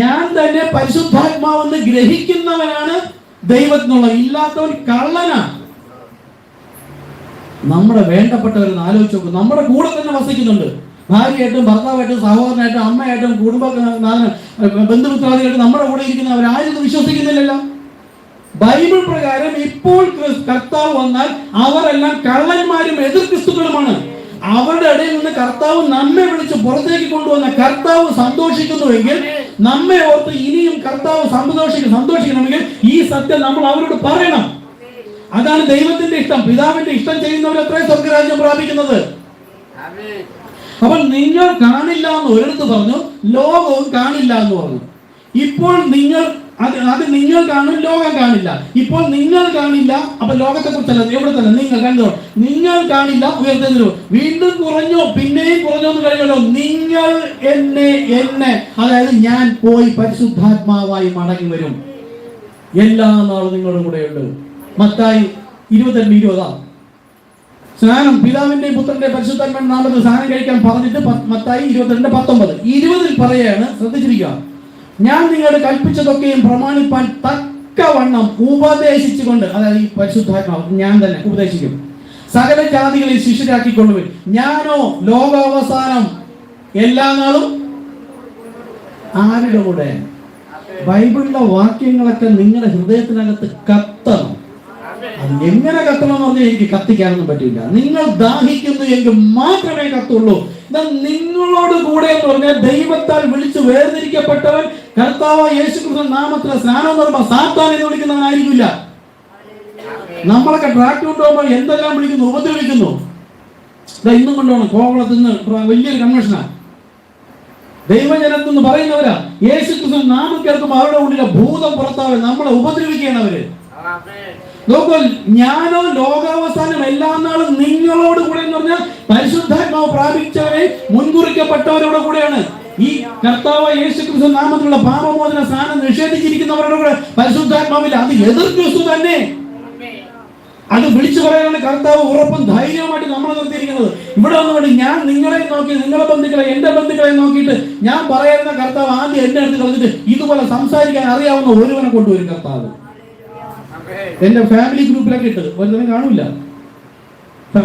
ഞാൻ തന്നെ പരിശുദ്ധാത്മാവെന്ന് ഗ്രഹിക്കുന്നവനാണ് ദൈവത്തിനുള്ള. ഇല്ലാത്തവൻ കള്ളനാണ്. നമ്മുടെ വേണ്ടപ്പെട്ടവരെന്ന് ആലോചിച്ച് നോക്കും. നമ്മുടെ കൂടെ തന്നെ വസിക്കുന്നുണ്ട്. ഭാര്യയായിട്ടും ഭർത്താവായിട്ടും സഹോദരനായിട്ടും അമ്മയായിട്ടും കുടുംബ ബന്ധുമിത്രാദികളായിട്ടും നമ്മുടെ കൂടെ ഇരിക്കുന്നവരാരും വിശ്വസിക്കുന്നില്ലല്ലോ. ബൈബിൾ പ്രകാരം ഇപ്പോൾ കർത്താവ് വന്നാൽ അവരെല്ലാം കള്ളന്മാരും എതിർ ക്രിസ്തുക്കളുമാണ്. അവരുടെ ഇടയിൽ നിന്ന് കർത്താവ് നമ്മെ വിളിച്ച് പുറത്തേക്ക് കൊണ്ടുവന്ന കർത്താവ് സന്തോഷിക്കുന്നുവെങ്കിൽ, നമ്മെ ഓർത്ത് ഇനിയും കർത്താവ് സന്തോഷിക്കണമെങ്കിൽ ഈ സത്യം നമ്മൾ അവരോട് പറയണം. അതാണ് ദൈവത്തിന്റെ ഇഷ്ടം. പിതാവിന്റെ ഇഷ്ടം ചെയ്യുന്നവരത്രേ സ്വർഗ്ഗരാജ്യം പ്രാപിക്കുന്നത്. അപ്പോൾ നിങ്ങൾ കാണില്ല എന്ന് ഒരിടത്ത് പറഞ്ഞു, ലോകവും കാണില്ല എന്ന് പറഞ്ഞു. ഇപ്പോൾ നിങ്ങൾ അത് നിങ്ങൾ കാണും, ലോകം കാണില്ല. ഇപ്പോൾ നിങ്ങൾ കാണില്ല, അപ്പൊ ലോകത്തെ കുറിച്ചല്ല, എവിടെ തന്നെ നിങ്ങൾ കണ്ടോ, നിങ്ങൾ കാണില്ല, ഉയർത്തെഴുന്നേറ്റ് വീണ്ടും കുറഞ്ഞോ, പിന്നെയും കുറഞ്ഞോ എന്ന് കഴിഞ്ഞല്ലോ. നിങ്ങൾ എന്നെ അതായത് ഞാൻ പോയി പരിശുദ്ധാത്മാവായി മടങ്ങി വരും, എല്ലാ നാളും നിങ്ങളുടെ കൂടെയുണ്ട്. മത്തായി 22:20 സ്നാനം പിതാവിന്റെയും പുത്രന്റെയും പരിശുദ്ധാത്മാവിന്റെ നാമത്തിൽ സ്നാനം കഴിക്കാൻ പറഞ്ഞിട്ട് മത്തായി 22:19 20 പറയാണ്, ശ്രദ്ധിച്ചിരിക്കുക. ഞാൻ നിങ്ങളോട് കൽപ്പിച്ചതൊക്കെയും പ്രമാണിപ്പാൻ തക്കവണ്ണം ഉപദേശിച്ചുകൊണ്ട്, അതായത് ഈ പരിശുദ്ധാത്മാവ് ഞാൻ തന്നെ ഉപദേശിക്കും, സകല ജാതികളെ ശിഷ്യരാക്കിക്കൊള്ളുവിൻ. ഞാനോ ലോകാവസാനം എല്ലാ നാളും ആരുടെ കൂടെ? ബൈബിളിലെ വാക്യങ്ങളൊക്കെ നിങ്ങളുടെ ഹൃദയത്തിനകത്ത് കത്തണം. അത് എങ്ങനെ കത്തണം എന്ന് പറഞ്ഞാൽ എനിക്ക് കത്തിക്കാനൊന്നും പറ്റില്ല. നിങ്ങൾ ദാഹിക്കുന്നു എങ്കിൽ മാത്രമേ കത്തുള്ളൂ. നിങ്ങളോട് കൂടെ എന്ന് പറഞ്ഞാൽ ദൈവത്താൽ വിളിച്ച് വേർതിരിക്കപ്പെട്ടവൻ കർത്താവ് യേശുക്രിസ്തു നാമത്തിലെ സ്നാനം എന്ന് പറയുമ്പോൾ സാത്താൻ എന്ന് വിളിക്കുന്നവനായിരിക്കില്ല. നമ്മളൊക്കെ ട്രാക്ട് കൊണ്ടുപോകുമ്പോൾ എന്തെല്ലാം വിളിക്കുന്നു, ഉപദ്രവിക്കുന്നു. ഇന്നും കൊണ്ടുപോകണം കോവളത്ത് നിന്ന് വലിയൊരു കൺവെൻഷനാണ്. ദൈവജനത്തെന്ന് പറയുന്നവരാ. യേശുക്രിസ്തു നാമം കേൾക്കുമ്പോൾ അവരുടെ ഉള്ളിലെ ഭൂതം പുറത്താവേ, നമ്മളെ ഉപദ്രവിക്കുകയാണ് അവര്. നോക്കൂ, ഞാനോ ലോകാവസാനം എല്ലാ നാളും നിങ്ങളോട് കൂടെ എന്ന് പറഞ്ഞാൽ പരിശുദ്ധാത്മാവ് പ്രാപിച്ചവരെ മുൻകുറിക്കപ്പെട്ടവരുടെ കൂടെയാണ്. ഈ കർത്താവ് യേശുക്രിസ്തു നാമത്തിലുള്ള പാപമോചന സ്നാനം നിഷേധിച്ചിരിക്കുന്നവരുടെ കൂടെ പരിശുദ്ധാത്മാവില്ല. അത് എതിർ ക്രിസ്തു തന്നെ. അത് വിളിച്ചു പറയാനാണ് കർത്താവ് ഉറപ്പും ധൈര്യമായിട്ട് നമ്മളെ നിർത്തിയിരിക്കുന്നത്. ഇവിടെ ഒന്നുകൊണ്ട് ഞാൻ നിങ്ങളെ നോക്കി, നിങ്ങളെ ബന്ധുക്കളെ, എന്റെ ബന്ധുക്കളെ നോക്കിയിട്ട് ഞാൻ പറയുന്ന കർത്താവ് ആദ്യം എന്റെ അടുത്ത് കളഞ്ഞിട്ട് ഇതുപോലെ സംസാരിക്കാൻ അറിയാവുന്ന ഒരുവനെ കൊണ്ടുവരും കർത്താവ്. എന്റെ ഫാമിലി ഗ്രൂപ്പിലൊക്കെ ഇട്ട് ഒരുത്തനെ കാണൂല.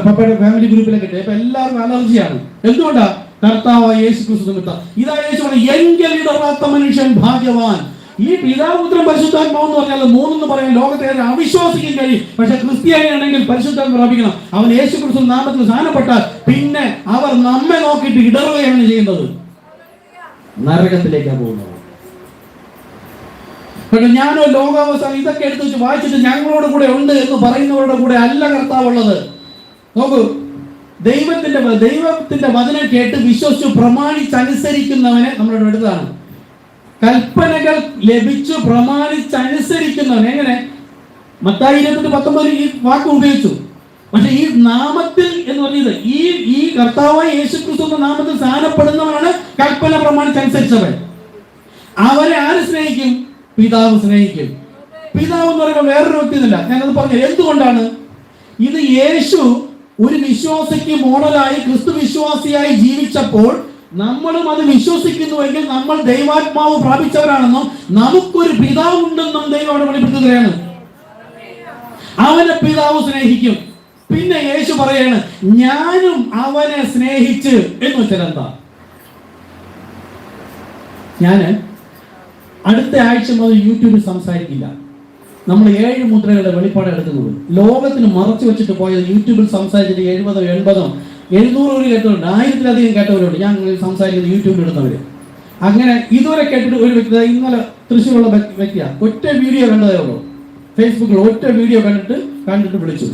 പപ്പയുടെ ഫാമിലി ഗ്രൂപ്പിലൊക്കെ ഇട്ട് ഇപ്പൊ എല്ലാവർക്കും അലർജിയാണ്. എന്തുകൊണ്ടാ? കർത്താവ് യേശുക്രിസ്തു നിമിത്തം. ഇതാ യേശു എങ്കിൽ ഇടറാത്ത മനുഷ്യൻ ഭാഗ്യവാൻ. ഈ പിതാപുത്രൻ പരിശുദ്ധാത്മാവ് എന്ന് പറഞ്ഞാൽ മൂന്നെന്ന് പറയാൻ ലോകത്തെ അവിശ്വാസിക്കാൻ കഴിയും. പക്ഷെ ക്രിസ്ത്യാനിയാണെങ്കിൽ പരിശുദ്ധാത്മ പ്രാപിക്കണം. അവൻ യേശുക്രിസ്തു നാമത്തിൽ സ്ഥാനപ്പെട്ടാൽ പിന്നെ അവർ നമ്മെ നോക്കിയിട്ട് ഇടറുകയാണ് ചെയ്യുന്നത്, നരകത്തിലേക്കാണ് പോകുന്നത്. പക്ഷെ ഞാനോ ലോകാവസാനം ഇതൊക്കെ എടുത്ത് വെച്ച് വായിച്ചിട്ട് ഞങ്ങളോട് കൂടെ ഉണ്ട് എന്ന് പറയുന്നവരുടെ കൂടെ അല്ല കർത്താവുള്ളത്. നോക്കൂ, ദൈവത്തിന്റെ വചനം കേട്ട് വിശ്വസിച്ചു പ്രമാണിച്ചനുസരിക്കുന്നവനെ നമ്മളോട് എടുത്തതാണ്. കൽപ്പനകൾ ലഭിച്ചു പ്രമാണിച്ചനുസരിക്കുന്നവൻ. എങ്ങനെ? മത്തായി 22:19 ഈ വാക്ക് ഉപയോഗിച്ചു. പക്ഷെ ഈ നാമത്തിൽ എന്ന് പറഞ്ഞത് ഈ കർത്താവായ യേശുക്രിസ്തു നാമത്തിൽ സ്ഥാനപ്പെടുന്നവനാണ് കൽപ്പന പ്രമാണിച്ചനുസരിച്ചവൻ. അവരെ ആര് സ്നേഹിക്കും? പിതാവ് സ്നേഹിക്കും. പിതാവ് എന്ന് പറയുമ്പോൾ വേറൊരു വ്യക്തി എന്നല്ല. ഞാനത് പറഞ്ഞു എന്തുകൊണ്ടാണ്. ഇത് യേശു ഒരു വിശ്വാസിക്ക് മോഡലായി ക്രിസ്തു വിശ്വാസിയായി ജീവിച്ചപ്പോൾ നമ്മളും അത് വിശ്വസിക്കുന്നുവെങ്കിൽ നമ്മൾ ദൈവാത്മാവ് പ്രാപിച്ചവരാണെന്നും നമുക്കൊരു പിതാവ് ഉണ്ടെന്നും ദൈവം അവിടെ വെളിപ്പെടുത്തുകയാണ്. അവനെ പിതാവ് സ്നേഹിക്കും. പിന്നെ യേശു പറയാണ് ഞാനും അവനെ സ്നേഹിച്ച് എന്ന് വെച്ചാൽ എന്താ. ഞാന് അടുത്ത ആഴ്ച മുതൽ യൂട്യൂബിൽ സംസാരിക്കില്ല. നമ്മൾ 7 മുദ്രകളുടെ വെളിപ്പാട് എടുക്കുന്നത് ലോകത്തിന് മറച്ചു വെച്ചിട്ട് പോയത് യൂട്യൂബിൽ സംസാരിച്ചിട്ട് 70, 80, 700 കേട്ടവരുണ്ട്, 1000-ലധികം കേട്ടവരുണ്ട്. ഞാൻ സംസാരിക്കുന്നത് യൂട്യൂബിൽ ഇടുന്നവര്. അങ്ങനെ ഇതുവരെ കേട്ടിട്ട് ഒരു വ്യക്തി ഇന്നലെ തൃശ്ശൂരുള്ള വ്യക്തിയാണ്, ഒറ്റ വീഡിയോ കണ്ടതേ ഉള്ളൂ. ഫേസ്ബുക്കിൽ ഒറ്റ വീഡിയോ കണ്ടിട്ട് വിളിച്ചു.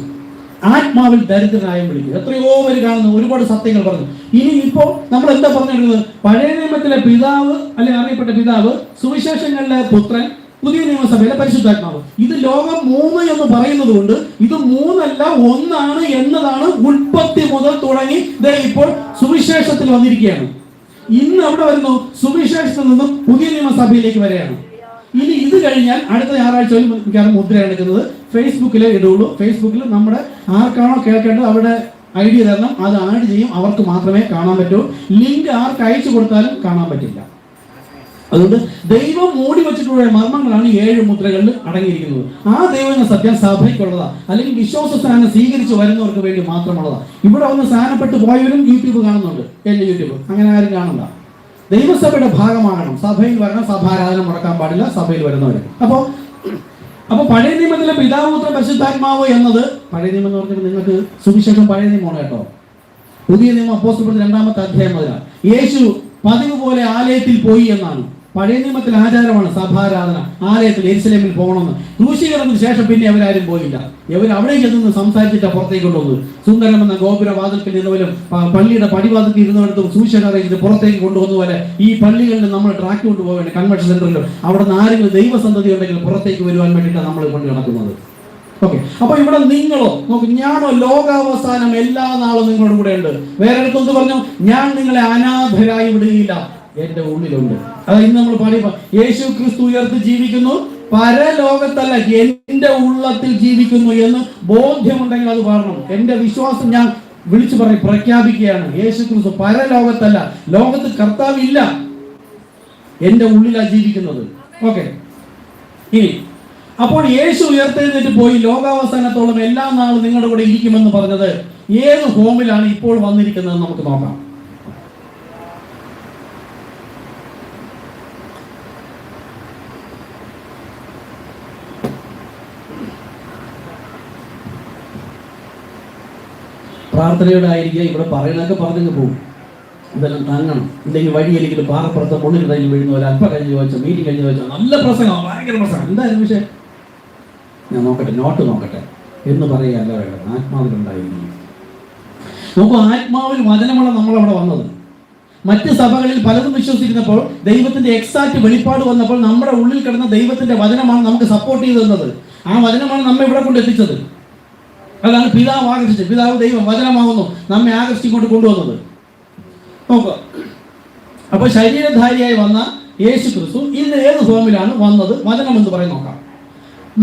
ആത്മാവിൽ ദരിദ്രനായും വിളിക്കും. എത്രയോ പേര് കാണുന്നു, ഒരുപാട് സത്യങ്ങൾ പറഞ്ഞു. ഇനി ഇപ്പോൾ നമ്മൾ എന്താ പറഞ്ഞിരുന്നത്, പഴയ നിയമത്തിലെ പിതാവ് അല്ലെങ്കിൽ അറിയപ്പെട്ട പിതാവ്, സുവിശേഷങ്ങളിലെ പുത്രൻ, പുതിയ നിയമസഭയിലെ പരിശുദ്ധാത്മാവ്. ഇത് ലോകം 3 എന്ന് പറയുന്നത് കൊണ്ട് ഇത് 3 അല്ല 1 എന്നതാണ് ഉൽപ്പത്തി മുതൽ തുടങ്ങി ഇപ്പോൾ സുവിശേഷത്തിൽ വന്നിരിക്കുകയാണ്. ഇന്ന് അവിടെ വരുന്നു, സുവിശേഷത്തിൽ നിന്നും പുതിയ നിയമസഭയിലേക്ക് വരെയാണ്. ഇനി ഇത് കഴിഞ്ഞാൽ അടുത്ത ഞായറാഴ്ചയിൽ മിക്കവാറും മുദ്ര എടുക്കുന്നത് ഫേസ്ബുക്കിലെ ഇടുള്ളൂ. ഫേസ്ബുക്കിൽ നമ്മുടെ ആർക്കാണോ കേൾക്കേണ്ടത് അവിടെ ഐഡിയ തരണം, അത് ആഡ് ചെയ്യും. അവർക്ക് മാത്രമേ കാണാൻ പറ്റൂ. ലിങ്ക് ആർക്ക് അയച്ചു കൊടുത്താലും കാണാൻ പറ്റില്ല. അതുകൊണ്ട് ദൈവം മൂടി വെച്ചിട്ടുള്ള മർമ്മങ്ങളാണ് 7 മുദ്രകളിൽ അടങ്ങിയിരിക്കുന്നത്. ആ ദൈവം സത്യം സഭയ്ക്കുള്ളതാ, അല്ലെങ്കിൽ വിശ്വാസ സ്ഥാനം സ്വീകരിച്ച് വരുന്നവർക്ക് വേണ്ടി മാത്രമുള്ളതാ. ഇവിടെ ഒന്ന് സ്ഥാനപ്പെട്ട് പോയവരും യൂട്യൂബ് കാണുന്നുണ്ട്, എന്റെ യൂട്യൂബ്. അങ്ങനെ ആരും കാണണ്ട. ദൈവസഭയുടെ ഭാഗമാകണം, സഭയിൽ വരണം. സഭാരാധന മുടക്കാൻ പാടില്ല, സഭയിൽ വരുന്നവർ. അപ്പൊ പഴയ നിയമത്തിലെ പിതാവ് പുത്രൻ പരിശുദ്ധാത്മാവ് എന്നത്, പഴയ നിയമം എന്ന് പറഞ്ഞാൽ നിങ്ങൾക്ക് സുവിശേഷം പഴയ നിയമമാണ് കേട്ടോ. പുതിയ നിയമം അപ്പോസ്തലരുടെ 2-ാമത്തെ അധ്യായം മുതലാണ്. യേശു പതിവ് പോലെ ആലയത്തിൽ പോയി എന്നാണ്. പഴയ നിയമത്തിൽ ആചാരമാണ് സഭാരാധന, ആലയത്തിൽ യെരുശലേമിൽ പോകണമെന്ന്. ക്രൂശീകരണത്തിന് ശേഷം പിന്നെ അവരാരും പോയില്ല. ഇവർ അവിടേക്ക് നിന്ന് സംസാരിച്ചിട്ട് പുറത്തേക്ക് കൊണ്ടുവന്നത്. സുന്ദരമെന്ന ഗോപുര വാതിൽക്കൽ ഇരുന്നവരും പള്ളിയുടെ പടിവാതിൽക്ക് ഇരുന്നവരത്തും സൂക്ഷിച്ചറിയിച്ചിട്ട് പുറത്തേക്ക് കൊണ്ടുവന്ന പോലെ ഈ പള്ളികളിൽ നമ്മൾ ട്രാക്ക് കൊണ്ടുപോകേണ്ട കൺവെൻഷൻ സെന്ററിലും അവിടെ നിന്ന് ആരെങ്കിലും ദൈവസന്തതി ഉണ്ടെങ്കിൽ പുറത്തേക്ക് വരുവാൻ വേണ്ടിയിട്ടാണ് നമ്മൾ കൊണ്ട് നടക്കുന്നത്. ഓക്കെ, അപ്പൊ ഇവിടെ നിങ്ങളോ നോക്ക്, ഞാനോ ലോകാവസാനം എല്ലാ നാളും നിങ്ങളുടെ കൂടെ ഉണ്ട്. വേറെ അടുത്തൊന്ന് പറഞ്ഞു, ഞാൻ നിങ്ങളെ അനാഥരായി വിടുകയില്ല, എന്റെ ഉള്ളിലുണ്ട്. അതായത് ഇന്ന് നമ്മൾ പാടി, യേശു ക്രിസ്തു ഉയർത്ത് ജീവിക്കുന്നു, പരലോകത്തല്ല എന്റെ ഉള്ളത്തിൽ ജീവിക്കുന്നു എന്ന് ബോധ്യമുണ്ടെങ്കിൽ അത് പാടണം. എന്റെ വിശ്വാസം ഞാൻ വിളിച്ചു പ്രഖ്യാപിക്കുകയാണ്. യേശു ക്രിസ്തു പരലോകത്തല്ല, ലോകത്ത് കർത്താവില്ല, എന്റെ ഉള്ളിലാണ് ജീവിക്കുന്നത്. ഓക്കെ, ഇനി അപ്പോൾ യേശു ഉയർത്തെഴുന്നേറ്റ് പോയി ലോകാവസാനത്തോളം എല്ലാ നാളും നിങ്ങളുടെ കൂടെ ഇരിക്കുമെന്ന് പറഞ്ഞത് ഏത് ഹോമിലാണ് ഇപ്പോൾ വന്നിരിക്കുന്നത് നമുക്ക് നോക്കാം. പ്രാർത്ഥനയോടെ ആയിരിക്കുക. ഇവിടെ പറയുന്നതൊക്കെ പറഞ്ഞു പോകും, ഇതെല്ലാം താങ്ങണം. ഇല്ലെങ്കിൽ വഴിയെങ്കിലും പാറപ്പുറത്ത് മുള്ളിൽ കഴിഞ്ഞ് വീഴുന്ന പോലെ അല്പം കഴിഞ്ഞ് ചോദിച്ചോ, മീറ്റിംഗ് കഴിഞ്ഞ് ചോദിച്ചോ, നല്ല പ്രസംഗം, ഭയങ്കര പ്രസംഗം, എന്തായാലും വിഷയം ഞാൻ നോക്കട്ടെ, നോട്ട് നോക്കട്ടെ എന്ന് പറയുകയല്ല വേണ്ടത്. ആത്മാവിലുണ്ടായിരിക്കും. നോക്കൂ, ആത്മാവിൽ വചനമുള്ള നമ്മളവിടെ വന്നത്. മറ്റ് സഭകളിൽ പലതും വിശ്വസിച്ചിരുന്നപ്പോൾ ദൈവത്തിന്റെ എക്സാക്ട് വെളിപ്പാട് വന്നപ്പോൾ നമ്മുടെ ഉള്ളിൽ കിടന്ന ദൈവത്തിന്റെ വചനമാണ് നമുക്ക് സപ്പോർട്ട് ചെയ്തു തന്നത്. ആ വചനമാണ് നമ്മെ ഇവിടെ കൊണ്ട് എത്തിച്ചത്. അതാണ് പിതാവ് ആകർഷിച്ചത്. പിതാവ് ദൈവം വചനമാകുന്നു നമ്മെ ആകർഷിക്കൊണ്ട് കൊണ്ടുവന്നത്. നോക്കുക, അപ്പൊ ശരീരധാരിയായി വന്ന യേശു ക്രിസ്തു ഇന്ന് ഏത് ഫോമിലാണ് വന്നത്? വചനം എന്ന് പറയും. നോക്കാം.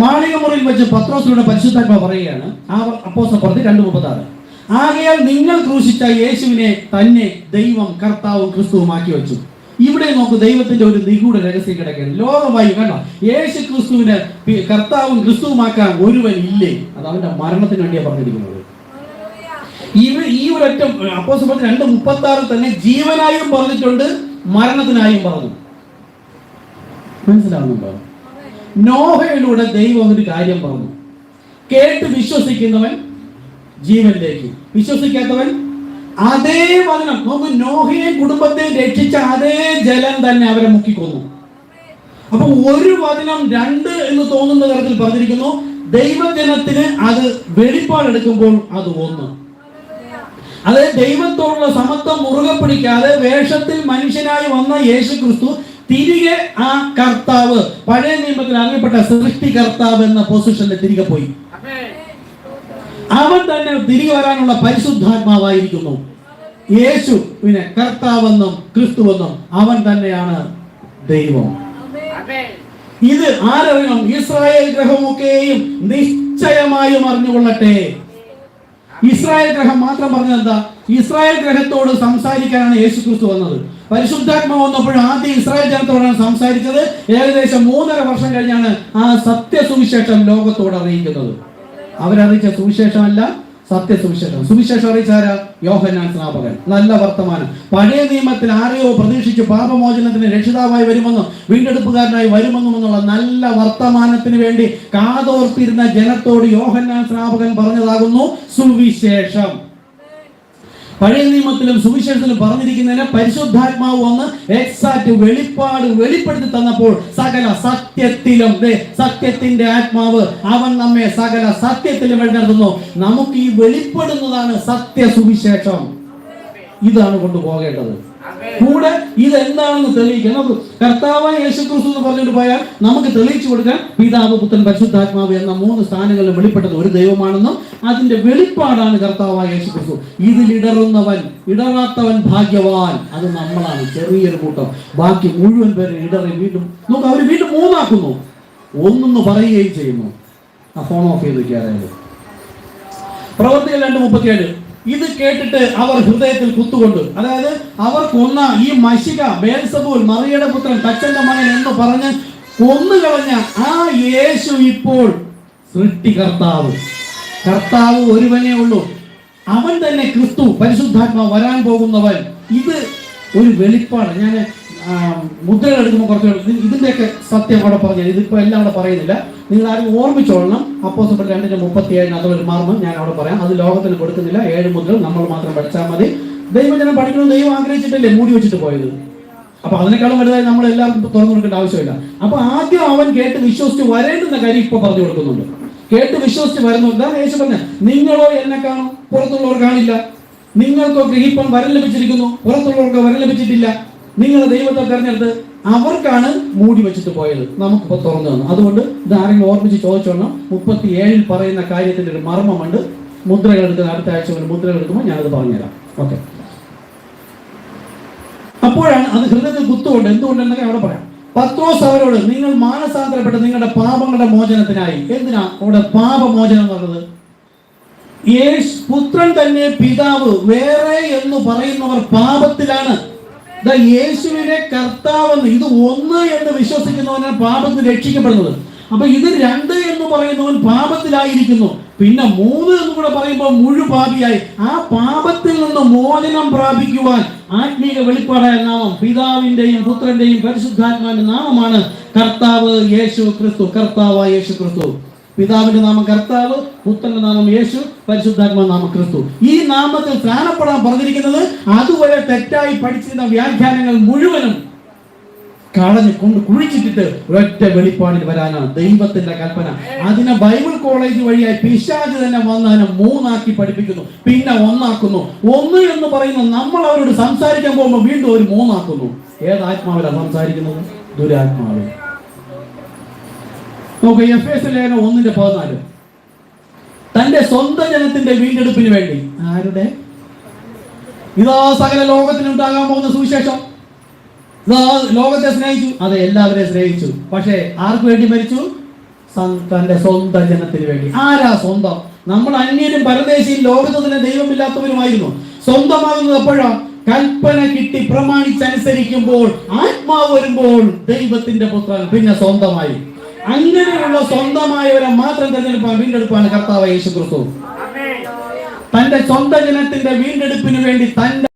മാളികമുറിയിൽ വെച്ച് പത്രോസിലൂടെ പരിശുദ്ധാത്മാവ് പറയുകയാണ്, ആ അപ്പോസ്തലപ്രവൃത്തി 2:36, ആകയാൽ നിങ്ങൾ ക്രൂശിച്ച യേശുവിനെ തന്നെ ദൈവം കർത്താവും ക്രിസ്തുവുമാക്കി വെച്ചു. ഇവിടെ നോക്കൂ, ദൈവത്തിന്റെ ഒരു നിഗൂഢ രഹസ്യം കിടക്കുകയാണ്. ലോകമായി കണ്ടോ, യേശു ക്രിസ്തുവിനെ കർത്താവും ക്രിസ്തുവുമാക്കാൻ ഒരുവൻ ഇല്ലേ? അത് അവന്റെ മരണത്തിന് വേണ്ടിയാണ് പറഞ്ഞിരിക്കുന്നത്. ഈ ഒരൊറ്റ അപ്പോസ്തലപ്രവൃത്തി 2:36 തന്നെ ജീവനായും പറഞ്ഞിട്ടുണ്ട്, മരണത്തിനായും പറഞ്ഞു. മനസ്സിലാവുന്നുണ്ടോ? നോഹയിലൂടെ ദൈവം ഒരു കാര്യം പറഞ്ഞു. കേട്ട് വിശ്വസിക്കുന്നവൻ ജീവനിലേക്ക്, വിശ്വസിക്കാത്തവൻ അതേ വചനം. നോക്കൂ, നോഹയെ കുടുംബത്തെ രക്ഷിച്ച അതേ ജലം തന്നെ അവരെ മുക്കിക്കൊന്നു. അപ്പൊ ഒരു വചനം 2 എന്ന് തോന്നുന്ന തരത്തിൽ പറഞ്ഞിരിക്കുന്നു. ദൈവജനത്തിന് അത് വെളിപ്പാടെടുക്കുമ്പോൾ അത് 1. അത് ദൈവത്തോടുള്ള സമത്വം മുറുകെ പിടിക്കാതെ വേഷത്തിൽ മനുഷ്യനായി വന്ന യേശു ക്രിസ്തു തിരികെ ആ കർത്താവ്, പഴയ നിയമത്തിൽ അറിയപ്പെട്ട സൃഷ്ടികർത്താവ് എന്ന പൊസിഷനിൽ തിരികെ പോയി. അവൻ തന്നെ തിരികെ വരാനുള്ള പരിശുദ്ധാത്മാവായിരിക്കുന്നു. യേശു പിന്നെ കർത്താവെന്നും ക്രിസ്തുവെന്നും അവൻ തന്നെയാണ് ദൈവം. ഇത് ആരറിയണം? ഇസ്രായേൽ ഗ്രഹമൊക്കെയും നിശ്ചയമായും അറിഞ്ഞുകൊള്ളട്ടെ. ഇസ്രായേൽ ഗ്രഹം മാത്രം പറഞ്ഞത് എന്താ? ഇസ്രായേൽ ഗ്രഹത്തോട് സംസാരിക്കാനാണ് യേശു ക്രിസ്തു വന്നത്. പരിശുദ്ധാത്മാവ് വന്നപ്പോഴും ആദ്യം ഇസ്രായേൽ ജനത്തോടാണ് സംസാരിച്ചത്. ഏകദേശം 3.5 വർഷം കഴിഞ്ഞാണ് ആ സത്യസുവിശേഷം ലോകത്തോട് അറിയിക്കുന്നത്. അവരറിയിച്ച സുവിശേഷമല്ല, സത്യസുവിശേഷം. സുവിശേഷം അറിയിച്ചാരാ? യോഹന്നാൻ സ്നാപകൻ. നല്ല വർത്തമാനം. പഴയ നിയമത്തിൽ ആരെയോ പ്രതീക്ഷിച്ച് പാപമോചനത്തിന് രക്ഷിതാവായി വരുമെന്നും വീണ്ടെടുപ്പുകാരനായി വരുമെന്നും എന്നുള്ള നല്ല വർത്തമാനത്തിന് വേണ്ടി കാതോർത്തിരുന്ന ജനത്തോട് യോഹന്നാൻ സ്നാപകൻ പറഞ്ഞതാകുന്നു സുവിശേഷം. പഴയ നിയമത്തിലും സുവിശേഷത്തിലും പറഞ്ഞിരിക്കുന്നതിന് പരിശുദ്ധാത്മാവ് വന്ന് എക്സാക്ട് വെളിപ്പെടുത്തി തന്നപ്പോൾ സകല സത്യത്തിലും, സത്യത്തിന്റെ ആത്മാവ് അവൻ നമ്മെ സകല സത്യത്തിലും വഴിനടത്തുന്നു. നമുക്ക് ഈ വെളിപ്പെടുന്നതാണ് സത്യ സുവിശേഷം. ഇതാണ് കൊണ്ടുപോകേണ്ടത്. കൂടെ ഇതെന്താണെന്ന് തെളിയിക്കാൻ നമുക്ക് കർത്താവായ യേശു ക്രിസ്തു എന്ന് പറഞ്ഞിട്ട് പോയാൽ നമുക്ക് തെളിയിച്ചു കൊടുക്കാൻ പിതാവ്, പുത്രൻ, പരിശുദ്ധാത്മാവ് എന്ന 3 സ്ഥാനങ്ങളിൽ വെളിപ്പെട്ടത് ഒരു ദൈവമാണെന്നും അതിന്റെ വെളിപ്പാടാണ് കർത്താവായ യേശു ക്രിസ്തു. ഇടറാത്തവൻ ഭാഗ്യവാൻ. അത് നമ്മളാണ്, ചെറിയൊരു കൂട്ടം. ബാക്കി മുഴുവൻ പേര് ഇടറി വീണ്ടും നോക്ക്, അവർ വീണ്ടും 3 ആക്കുന്നു, ഒന്നൊന്ന് പറയുകയും ചെയ്യുന്നു. ആ ഫോൺ ഓഫ് ചെയ്ത് വെക്കാറായത്. പ്രവർത്തികൾ 2:37. ഇത് കേട്ടിട്ട് അവർ ഹൃദയത്തിൽ കുത്തുകൊണ്ട്, അതായത് അവർ കൊന്ന ഈ മശിക ബേൽസബൂൽ, മറിയയുടെ പുത്രൻ, തച്ചന്റെ മകൻ എന്ന് പറഞ്ഞ് കൊന്നുകളഞ്ഞ ആ യേശു ഇപ്പോൾ സൃഷ്ടികർത്താവ്, കർത്താവ് ഒരുവനേ ഉള്ളൂ. അവൻ തന്നെ ക്രിസ്തു, പരിശുദ്ധാത്മാവ് വരാൻ പോകുന്നവൻ. ഇത് ഒരു വെളിപ്പാട്. ഞാൻ മുദ്രകൾ എടുക്കുമ്പോൾ കുറച്ച് ഇതിന്റെയൊക്കെ സത്യം അവിടെ പറഞ്ഞു. ഇതിപ്പോ എല്ലാം അവിടെ പറയുന്നില്ല. നിങ്ങൾ ആരും ഓർമ്മിച്ചോളണം. അപ്പോസ്തലർ 2:37 അതൊരു മർമ്മം ഞാൻ അവിടെ പറയാം. അത് ലോകത്തിന് കൊടുക്കുന്നില്ല. 7 മുദ്രകൾ നമ്മൾ മാത്രം പഠിച്ചാൽ മതി. ദൈവജനം പഠിക്കണമെന്ന് ദൈവം ആഗ്രഹിച്ചിട്ടല്ലേ മൂടി വെച്ചിട്ട് പോയത്. അപ്പൊ അതിനേക്കാളും വലുതായി നമ്മൾ എല്ലാവർക്കും തുറന്നു കൊടുക്കേണ്ട ആവശ്യമില്ല. അപ്പൊ ആദ്യം അവൻ കേട്ട് വിശ്വസിച്ച് വരേണ്ടുന്ന കാര്യം ഇപ്പൊ പറഞ്ഞു കൊടുക്കുന്നുണ്ട്. കേട്ട് വിശ്വസിച്ച് വരുന്നുണ്ട്. യേശു പറഞ്ഞ, നിങ്ങളോ എന്നെ കാണും, പുറത്തുള്ളവർ കാണില്ല. നിങ്ങൾക്കൊക്കെ ഇപ്പം വരം ലഭിച്ചിരിക്കുന്നു, പുറത്തുള്ളവർക്ക് വരം ലഭിച്ചിട്ടില്ല. നിങ്ങൾ ദൈവത്തെ തെരഞ്ഞെടുത്ത് അവർക്കാണ് മൂടി വെച്ചിട്ട് പോയത്, നമുക്കിപ്പോ തുറന്നു തന്നു. അതുകൊണ്ട് ഇത് ആരെങ്കിലും ഓർമ്മിച്ച് ചോദിച്ചോണം. 37 പറയുന്ന കാര്യത്തിന്റെ ഒരു മർമ്മമുണ്ട്. മുദ്രകൾ എടുക്കുന്ന അടുത്ത ആഴ്ച മുദ്രകൾ എടുക്കുമ്പോൾ ഞാനത് പറഞ്ഞുതരാം. ഓക്കെ. അപ്പോഴാണ് അത് ഹൃദയത്തിൽ കുത്തുകൊണ്ട്. എന്തുകൊണ്ടെന്നൊക്കെ അവിടെ പറയാം. പത്രോസ് അവരോട്, നിങ്ങൾ മാനസാന്തരപ്പെട്ട് നിങ്ങളുടെ പാപങ്ങളുടെ മോചനത്തിനായി. എന്തിനാ അവിടെ പാപമോചനം എന്നുള്ളത്? പുത്രൻ തന്നെ പിതാവ് വേറെ എന്ന് പറയുന്നവർ പാപത്തിലാണ്. യേശുവിനെ കർത്താവെന്ന്, ഇത് 1 എന്ന് വിശ്വസിക്കുന്നവനാണ് പാപത്തിൽ രക്ഷിക്കപ്പെടുന്നത്. അപ്പൊ ഇത് 2 എന്ന് പറയുന്നവൻ പാപത്തിലായിരിക്കുന്നു. പിന്നെ 3 എന്ന് കൂടെ പറയുമ്പോൾ മുഴു പാപിയായി. ആ പാപത്തിൽ നിന്ന് മോചനം പ്രാപിക്കുവാൻ ആത്മീക വെളിപ്പാടായ നാമം, പിതാവിന്റെയും പുത്രന്റെയും പരിശുദ്ധാത്മാവിന്റെ നാമമാണ് കർത്താവ് യേശു ക്രിസ്തു. കർത്താവായ യേശു ക്രിസ്തു. പിതാവിന്റെ നാമം കർത്താവ്, പുത്രന്റെ നാമം യേശു, പരിശുദ്ധാത്മാ നാമം ക്രിസ്തു. ഈ നാമത്തിൽ സ്നാനപ്പെടാൻ പറഞ്ഞിരിക്കുന്നത് അതുവരെ തെറ്റായി പഠിച്ചിരുന്ന വ്യാഖ്യാനങ്ങൾ മുഴുവനും കളഞ്ഞ് കൊണ്ട് കുഴിച്ചിട്ടിട്ട് ഒരൊറ്റ വെളിപ്പാടിൽ വരാനാണ് ദൈവത്തിന്റെ കൽപ്പന. അതിനെ ബൈബിൾ കോളേജ് വഴിയായി പിശാച് തന്നെ വന്നതിനെ 3 ആക്കി പഠിപ്പിക്കുന്നു, പിന്നെ 1 ആക്കുന്നു. 1 എന്ന് പറയുന്നത് നമ്മൾ അവരോട് സംസാരിക്കാൻ പോകുമ്പോൾ വീണ്ടും ഒരു 3 ആക്കുന്നു. ഏത് ആത്മാവിലാണ് സംസാരിക്കുന്നത്? ദുരാത്മാവ്. നോക്ക്, എഫേസ്യർ ലേഖനം 1:14. തന്റെ സ്വന്തം ജനത്തിന്റെ വീണ്ടെടുപ്പിന് വേണ്ടി. ആരുടെ? ഇതാ സകല ലോകത്തിനുണ്ടാകാൻ പോകുന്ന സുവിശേഷം. ഇതാ ലോകത്തെ സ്നേഹിച്ചു, അതെ, എല്ലാവരെയും സ്നേഹിച്ചു. പക്ഷേ ആർക്ക് വേണ്ടി മരിച്ചു? തന്റെ സ്വന്തം ജനത്തിന് വേണ്ടി. ആരാ സ്വന്തം? നമ്മൾ അന്യരും പരദേശിയും ലോകത്തിന് ദൈവമില്ലാത്തവരുമായിരുന്നു. സ്വന്തമാകുന്നത് എപ്പോഴാ? കൽപ്പന കിട്ടി പ്രമാണിച്ചനുസരിക്കുമ്പോൾ, ആത്മാവ് വരുമ്പോൾ ദൈവത്തിന്റെ പുത്രൻ പിന്നെ സ്വന്തമായി. അങ്ങനെയുള്ള സ്വന്തമായവരെ മാത്രം തെരഞ്ഞെടുപ്പാൻ വീണ്ടെടുപ്പാണ് കർത്താവ് യേശു ക്രിസ്തു. തന്റെ സ്വന്തം ജനത്തിന്റെ വീണ്ടെടുപ്പിന് വേണ്ടി തന്റെ